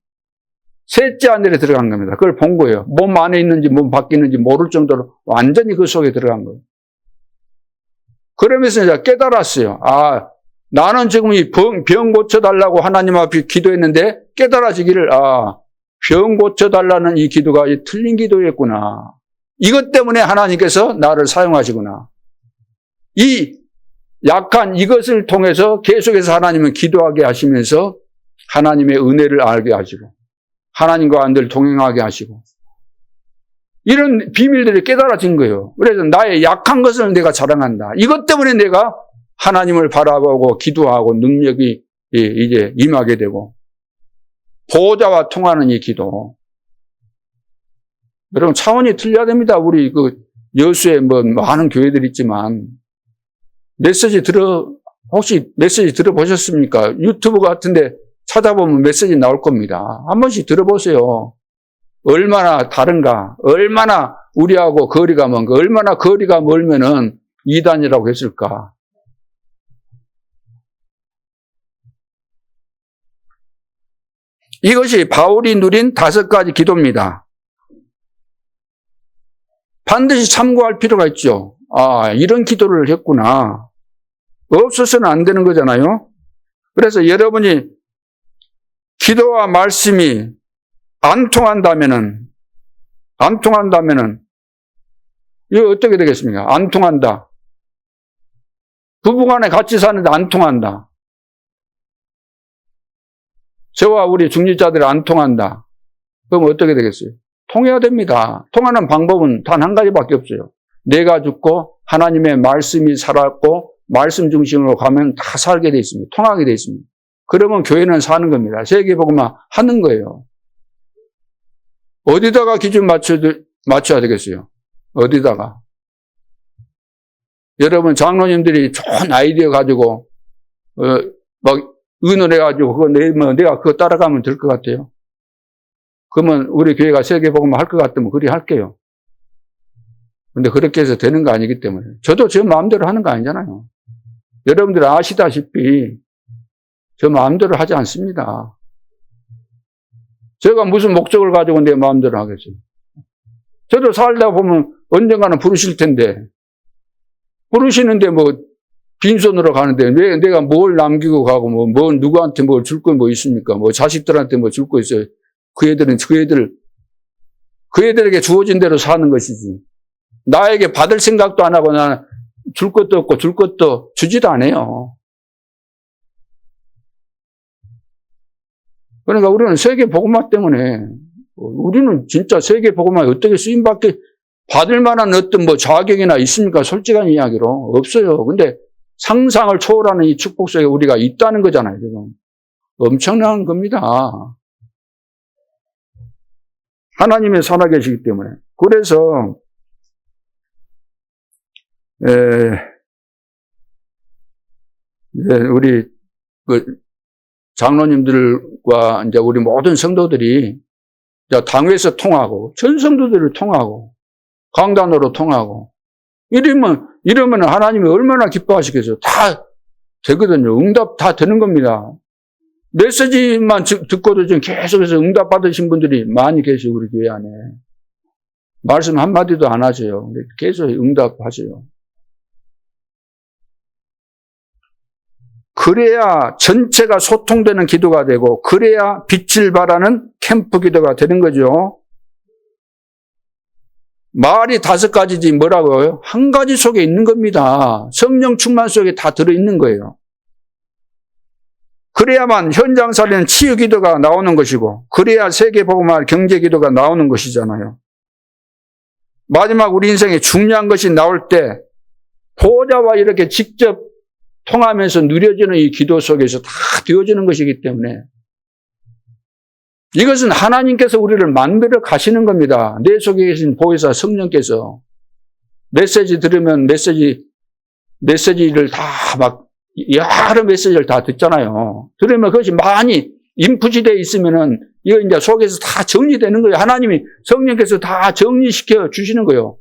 셋째 하늘에 들어간 겁니다. 그걸 본 거예요. 몸 안에 있는지 몸 밖에 있는지 모를 정도로 완전히 그 속에 들어간 거예요. 그러면서 이제 깨달았어요. 아, 나는 지금 이 병 고쳐달라고 하나님 앞에 기도했는데 깨달아지기를, 병 고쳐달라는 이 기도가 틀린 기도였구나. 이것 때문에 하나님께서 나를 사용하시구나. 이 약한 이것을 통해서 계속해서 하나님은 기도하게 하시면서 하나님의 은혜를 알게 하시고 하나님과 늘 동행하게 하시고 이런 비밀들이 깨달아진 거예요. 그래서 나의 약한 것을 내가 자랑한다. 이것 때문에 내가 하나님을 바라보고 기도하고 능력이 이제 임하게 되고 보호자와 통하는 이 기도. 여러분 차원이 틀려야 됩니다. 우리 그 여수에 뭐 많은 교회들이 있지만 혹시 메시지 들어보셨습니까? 유튜브 같은데 찾아보면 메시지 나올 겁니다. 한 번씩 들어보세요. 얼마나 다른가, 얼마나 우리하고 거리가 먼가, 얼마나 거리가 멀면은 이단이라고 했을까. 이것이 바울이 누린 5가지 기도입니다. 반드시 참고할 필요가 있죠. 이런 기도를 했구나. 없어서는 안 되는 거잖아요. 그래서 여러분이 기도와 말씀이 안 통한다면은 이거 어떻게 되겠습니까? 안 통한다. 부부간에 같이 사는데 안 통한다. 저와 우리 중직자들이 안 통한다. 그럼 어떻게 되겠어요? 통해야 됩니다. 통하는 방법은 단 한 가지밖에 없어요. 내가 죽고 하나님의 말씀이 살았고 말씀 중심으로 가면 다 살게 돼 있습니다. 통하게 돼 있습니다. 그러면 교회는 사는 겁니다. 세계복음화 하는 거예요. 어디다가 기준 맞춰야 되겠어요? 어디다가? 여러분 장로님들이 좋은 아이디어 가지고 막 의논해가지고 그거 내면 내가 그거 따라가면 될 것 같아요. 그러면 우리 교회가 세계복음화 할 것 같으면 그리 할게요. 근데 그렇게 해서 되는 거 아니기 때문에. 저도 제 마음대로 하는 거 아니잖아요. 여러분들 아시다시피 저 마음대로 하지 않습니다. 제가 무슨 목적을 가지고 내 마음대로 하겠어요. 저도 살다 보면 언젠가는 부르실 텐데 부르시는데 뭐 빈손으로 가는데 왜 내가 뭘 남기고 가고 뭐 누구한테 뭘 줄 거 뭐 있습니까? 뭐 자식들한테 뭐 줄 거 있어요. 그 애들에게 주어진 대로 사는 것이지. 나에게 받을 생각도 안 하고 나는 줄 것도 없고 줄 것도 주지도 않아요. 그러니까 우리는 세계복음화 때문에 우리는 진짜 세계복음화에 어떻게 받을 만한 어떤 뭐 자격이나 있습니까? 솔직한 이야기로 없어요. 근데 상상을 초월하는 이 축복 속에 우리가 있다는 거잖아요. 지금 엄청난 겁니다. 하나님이 살아계시기 때문에. 그래서 우리 장로님들과 이제 우리 모든 성도들이 당회에서 통하고 전 성도들을 통하고 강단으로 통하고 이러면 하나님이 얼마나 기뻐하시겠어요. 다 되거든요. 응답 다 되는 겁니다. 메시지만 듣고도 지금 계속해서 응답 받으신 분들이 많이 계시고 우리 교회 안에 말씀 한마디도 안 하세요. 근데 계속 응답하세요. 그래야 전체가 소통되는 기도가 되고 그래야 빛을 발하는 캠프 기도가 되는 거죠. 말이 5가지지 뭐라고요? 한 가지 속에 있는 겁니다. 성령 충만 속에 다 들어있는 거예요. 그래야만 현장 살리는 치유 기도가 나오는 것이고 그래야 세계복음화 경제 기도가 나오는 것이잖아요. 마지막 우리 인생에 중요한 것이 나올 때 보호자와 이렇게 직접 통하면서 누려지는 이 기도 속에서 다 되어지는 것이기 때문에 이것은 하나님께서 우리를 만들어 가시는 겁니다. 내 속에 계신 보혜사 성령께서 메시지 들으면 메시지를 다 막 여러 메시지를 다 듣잖아요. 들으면 그것이 많이 인풋이 되어 있으면은 이거 이제 속에서 다 정리되는 거예요. 하나님이 성령께서 다 정리시켜 주시는 거예요.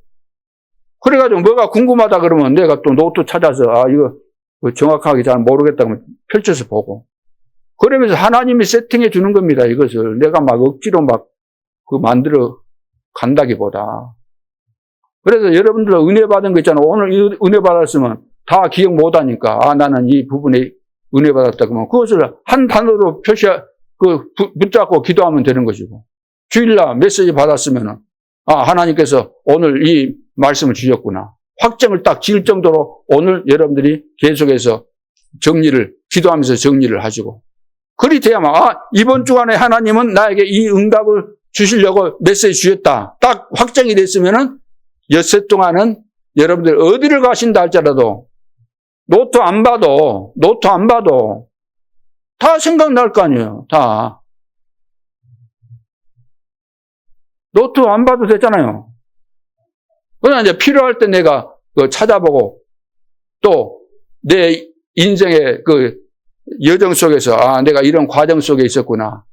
그래가지고 뭐가 궁금하다 그러면 내가 또 노트 찾아서 이거 정확하게 잘 모르겠다 그러면 펼쳐서 보고 그러면서 하나님이 세팅해 주는 겁니다. 이것을 내가 막 억지로 막 만들어 간다기보다. 그래서 여러분들 은혜 받은 거 있잖아요. 오늘 은혜 받았으면 다 기억 못 하니까 나는 이 부분에 은혜 받았다 그러면 그것을 한 단어로 붙잡고 기도하면 되는 것이고 주일날 메시지 받았으면 하나님께서 오늘 이 말씀을 주셨구나. 확정을 딱 지을 정도로 오늘 여러분들이 계속해서 기도하면서 정리를 하시고 그리 돼야만 이번 주간에 하나님은 나에게 이 응답을 주시려고 메시지 주셨다. 딱 확정이 됐으면은 엿새 동안은 여러분들 어디를 가신다 할지라도 노트 안 봐도 다 생각날 거 아니에요. 다. 노트 안 봐도 되잖아요. 그러나 이제 필요할 때 내가 찾아보고 또 내 인생의 여정 속에서 내가 이런 과정 속에 있었구나.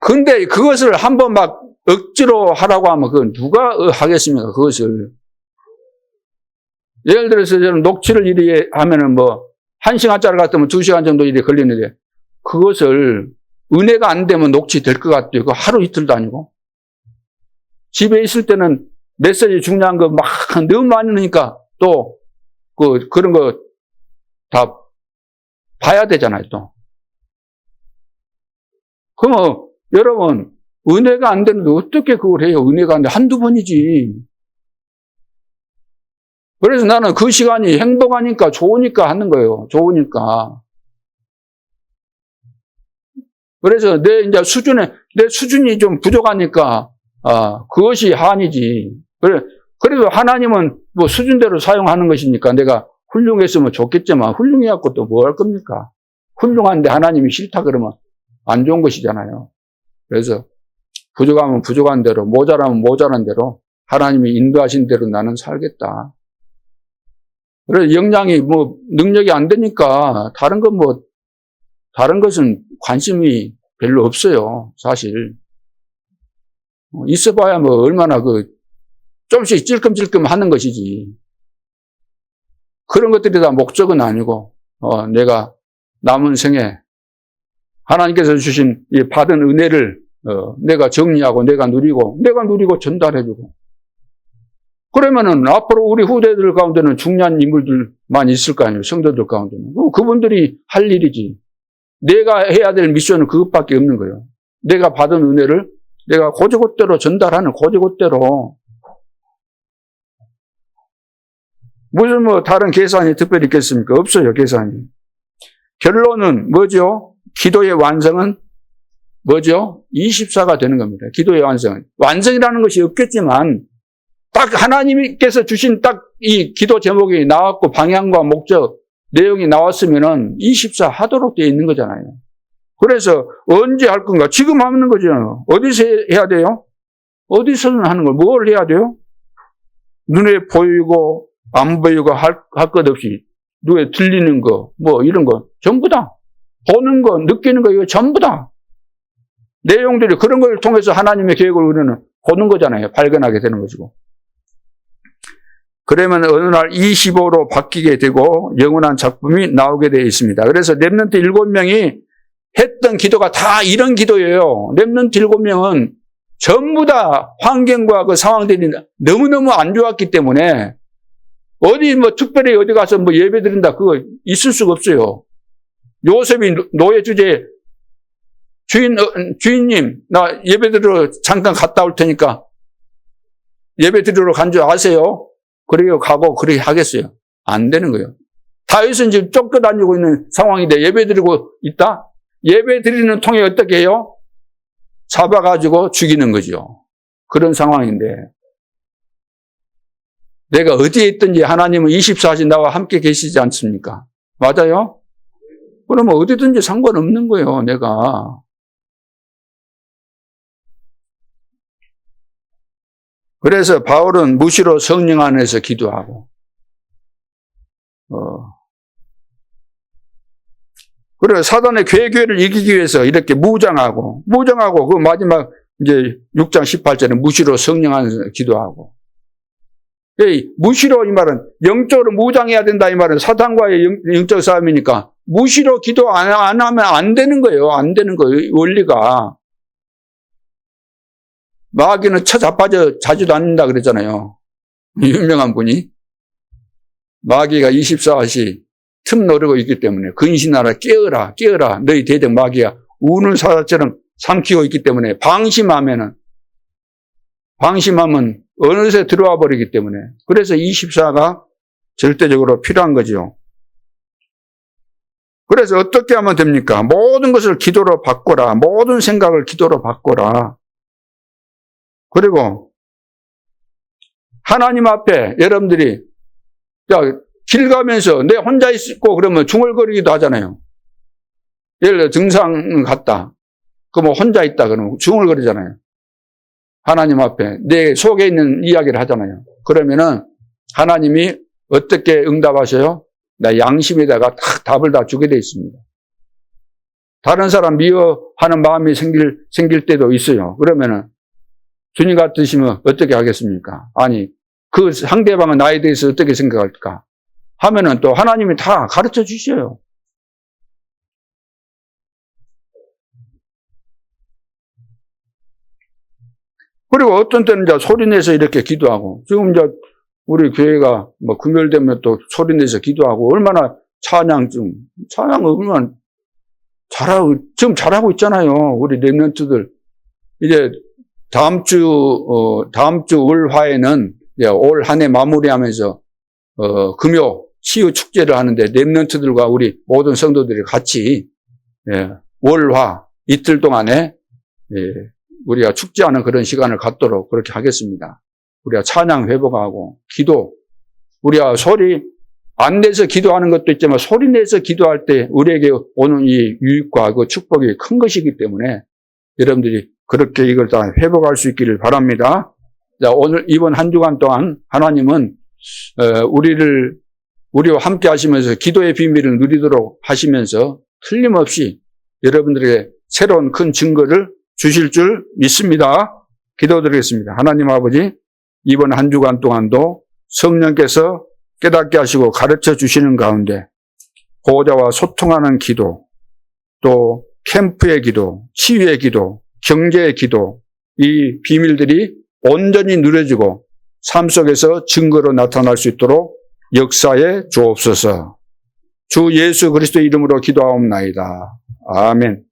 근데 그것을 한번 막 억지로 하라고 하면 그건 누가 하겠습니까? 그것을. 예를 들어서 저는 녹취를 이리 하면은 1시간짜리 같으면 2시간 정도 이리 걸리는데 그것을 은혜가 안 되면 녹취 될 것 같아요. 그 하루 이틀도 아니고. 집에 있을 때는 메시지 중요한 거 막 너무 많으니까 또 그런 거 다 봐야 되잖아요, 또. 그러면 여러분 은혜가 안 되는데 어떻게 그걸 해요? 은혜가 안 돼. 한두 번이지. 그래서 나는 그 시간이 행복하니까 좋으니까 하는 거예요. 좋으니까. 그래서 내 수준이 좀 부족하니까 그것이 한이지. 그래도 하나님은 수준대로 사용하는 것이니까 내가 훌륭했으면 좋겠지만 훌륭해갖고 또 뭐 할 겁니까? 훌륭한데 하나님이 싫다 그러면 안 좋은 것이잖아요. 그래서 부족하면 부족한 대로, 모자라면 모자란 대로 하나님이 인도하신 대로 나는 살겠다. 그래서 역량이 능력이 안 되니까 다른 것은 관심이 별로 없어요. 사실. 있어봐야 얼마나 좀씩 찔끔찔끔 하는 것이지. 그런 것들이 다 목적은 아니고, 내가 남은 생에 하나님께서 주신 이 받은 은혜를, 내가 정리하고 내가 누리고 전달해주고. 그러면은 앞으로 우리 후대들 가운데는 중요한 인물들만 있을 거 아니에요. 성도들 가운데는. 그분들이 할 일이지. 내가 해야 될 미션은 그것밖에 없는 거예요. 내가 받은 은혜를 내가 고지곳대로 전달하는 고지곳대로. 무슨 다른 계산이 특별히 있겠습니까? 없어요, 계산이. 결론은 뭐죠? 기도의 완성은 뭐죠? 24가 되는 겁니다. 기도의 완성은. 완성이라는 것이 없겠지만 딱 하나님께서 주신 딱 이 기도 제목이 나왔고 방향과 목적, 내용이 나왔으면은 24 하도록 되어 있는 거잖아요. 그래서 언제 할 건가? 지금 하는 거죠. 어디서 해야 돼요? 어디서는 하는 걸 뭘 해야 돼요? 눈에 보이고 안 보이고 할 것 없이 눈에 들리는 거, 이런 거 전부 다 보는 거, 느끼는 거 이거 전부 다 내용들이 그런 걸 통해서 하나님의 계획을 우리는 보는 거잖아요. 발견하게 되는 것이고. 그러면 어느 날 25로 바뀌게 되고 영원한 작품이 나오게 되어 있습니다. 그래서 렘넌트 7명이 했던 기도가 다 이런 기도예요. 렘넌트 7명은 전부 다 환경과 그 상황들이 너무너무 안 좋았기 때문에 어디 특별히 어디 가서 예배 드린다 그거 있을 수가 없어요. 요셉이 노예 주제에 주인님 나 예배 드리러 잠깐 갔다 올 테니까 예배 드리러 간 줄 아세요? 그래요 가고 그렇게 하겠어요. 안 되는 거예요. 다윗은 지금 쫓겨다니고 있는 상황인데 예배 드리고 있다? 예배 드리는 통에 어떻게 해요? 잡아가지고 죽이는 거죠. 그런 상황인데 내가 어디에 있든지 하나님은 24시 나와 함께 계시지 않습니까? 맞아요? 그러면 어디든지 상관없는 거예요, 내가. 그래서 바울은 무시로 성령 안에서 기도하고, 그리고 사단의 괴계를 이기기 위해서 이렇게 무장하고, 그 마지막 이제 6장 18절에 무시로 성령 안에서 기도하고. 무시로 이 말은 영적으로 무장해야 된다 이 말은 사탄과의 영적 싸움이니까 무시로 기도 안 하면 안 되는 거예요. 안 되는 거예요. 원리가. 마귀는 자빠져 자주도 않는다 그랬잖아요. 유명한 분이. 마귀가 24시 틈 노리고 있기 때문에 근신하라 깨어라 너희 대적 마귀야 우는 사자처럼 삼키고 있기 때문에 방심하면 어느새 들어와 버리기 때문에 그래서 24가 절대적으로 필요한 거죠. 그래서 어떻게 하면 됩니까? 모든 것을 기도로 바꿔라. 모든 생각을 기도로 바꿔라. 그리고 하나님 앞에 여러분들이 길 가면서 내 혼자 있고 그러면 중얼거리기도 하잖아요. 예를 들어 등산 갔다. 그러면 혼자 있다 그러면 중얼거리잖아요. 하나님 앞에 내 속에 있는 이야기를 하잖아요. 그러면은 하나님이 어떻게 응답하셔요? 나 양심에다가 딱 답을 다 주게 돼 있습니다. 다른 사람 미워하는 마음이 생길 때도 있어요. 그러면은 주님 같으시면 어떻게 하겠습니까? 아니 그 상대방은 나에 대해서 어떻게 생각할까? 하면은 또 하나님이 다 가르쳐 주셔요. 그리고 어떤 때는 이제 소리내서 이렇게 기도하고, 지금 이제 우리 교회가 뭐 금요일 되면 또 소리내서 기도하고, 얼마나 찬양을 얼마나 지금 잘하고 있잖아요. 우리 렘넌트들. 이제 다음 주 월화에는 올 한 해 마무리하면서, 금요 치유 축제를 하는데 렘넌트들과 우리 모든 성도들이 같이, 월화 이틀 동안에, 우리가 축제하는 그런 시간을 갖도록 그렇게 하겠습니다. 우리가 찬양 회복하고 기도, 우리가 소리 안 내서 기도하는 것도 있지만 소리 내서 기도할 때 우리에게 오는 이 유익과 그 축복이 큰 것이기 때문에 여러분들이 그렇게 이걸 다 회복할 수 있기를 바랍니다. 자, 오늘 이번 한 주간 동안 하나님은 우리와 함께 하시면서 기도의 비밀을 누리도록 하시면서 틀림없이 여러분들에게 새로운 큰 증거를 주실 줄 믿습니다. 기도드리겠습니다. 하나님 아버지, 이번 한 주간 동안도 성령께서 깨닫게 하시고 가르쳐 주시는 가운데 보호자와 소통하는 기도, 또 캠프의 기도, 치유의 기도, 경제의 기도, 이 비밀들이 온전히 누려지고 삶 속에서 증거로 나타날 수 있도록 역사에 주옵소서. 주 예수 그리스도의 이름으로 기도하옵나이다. 아멘.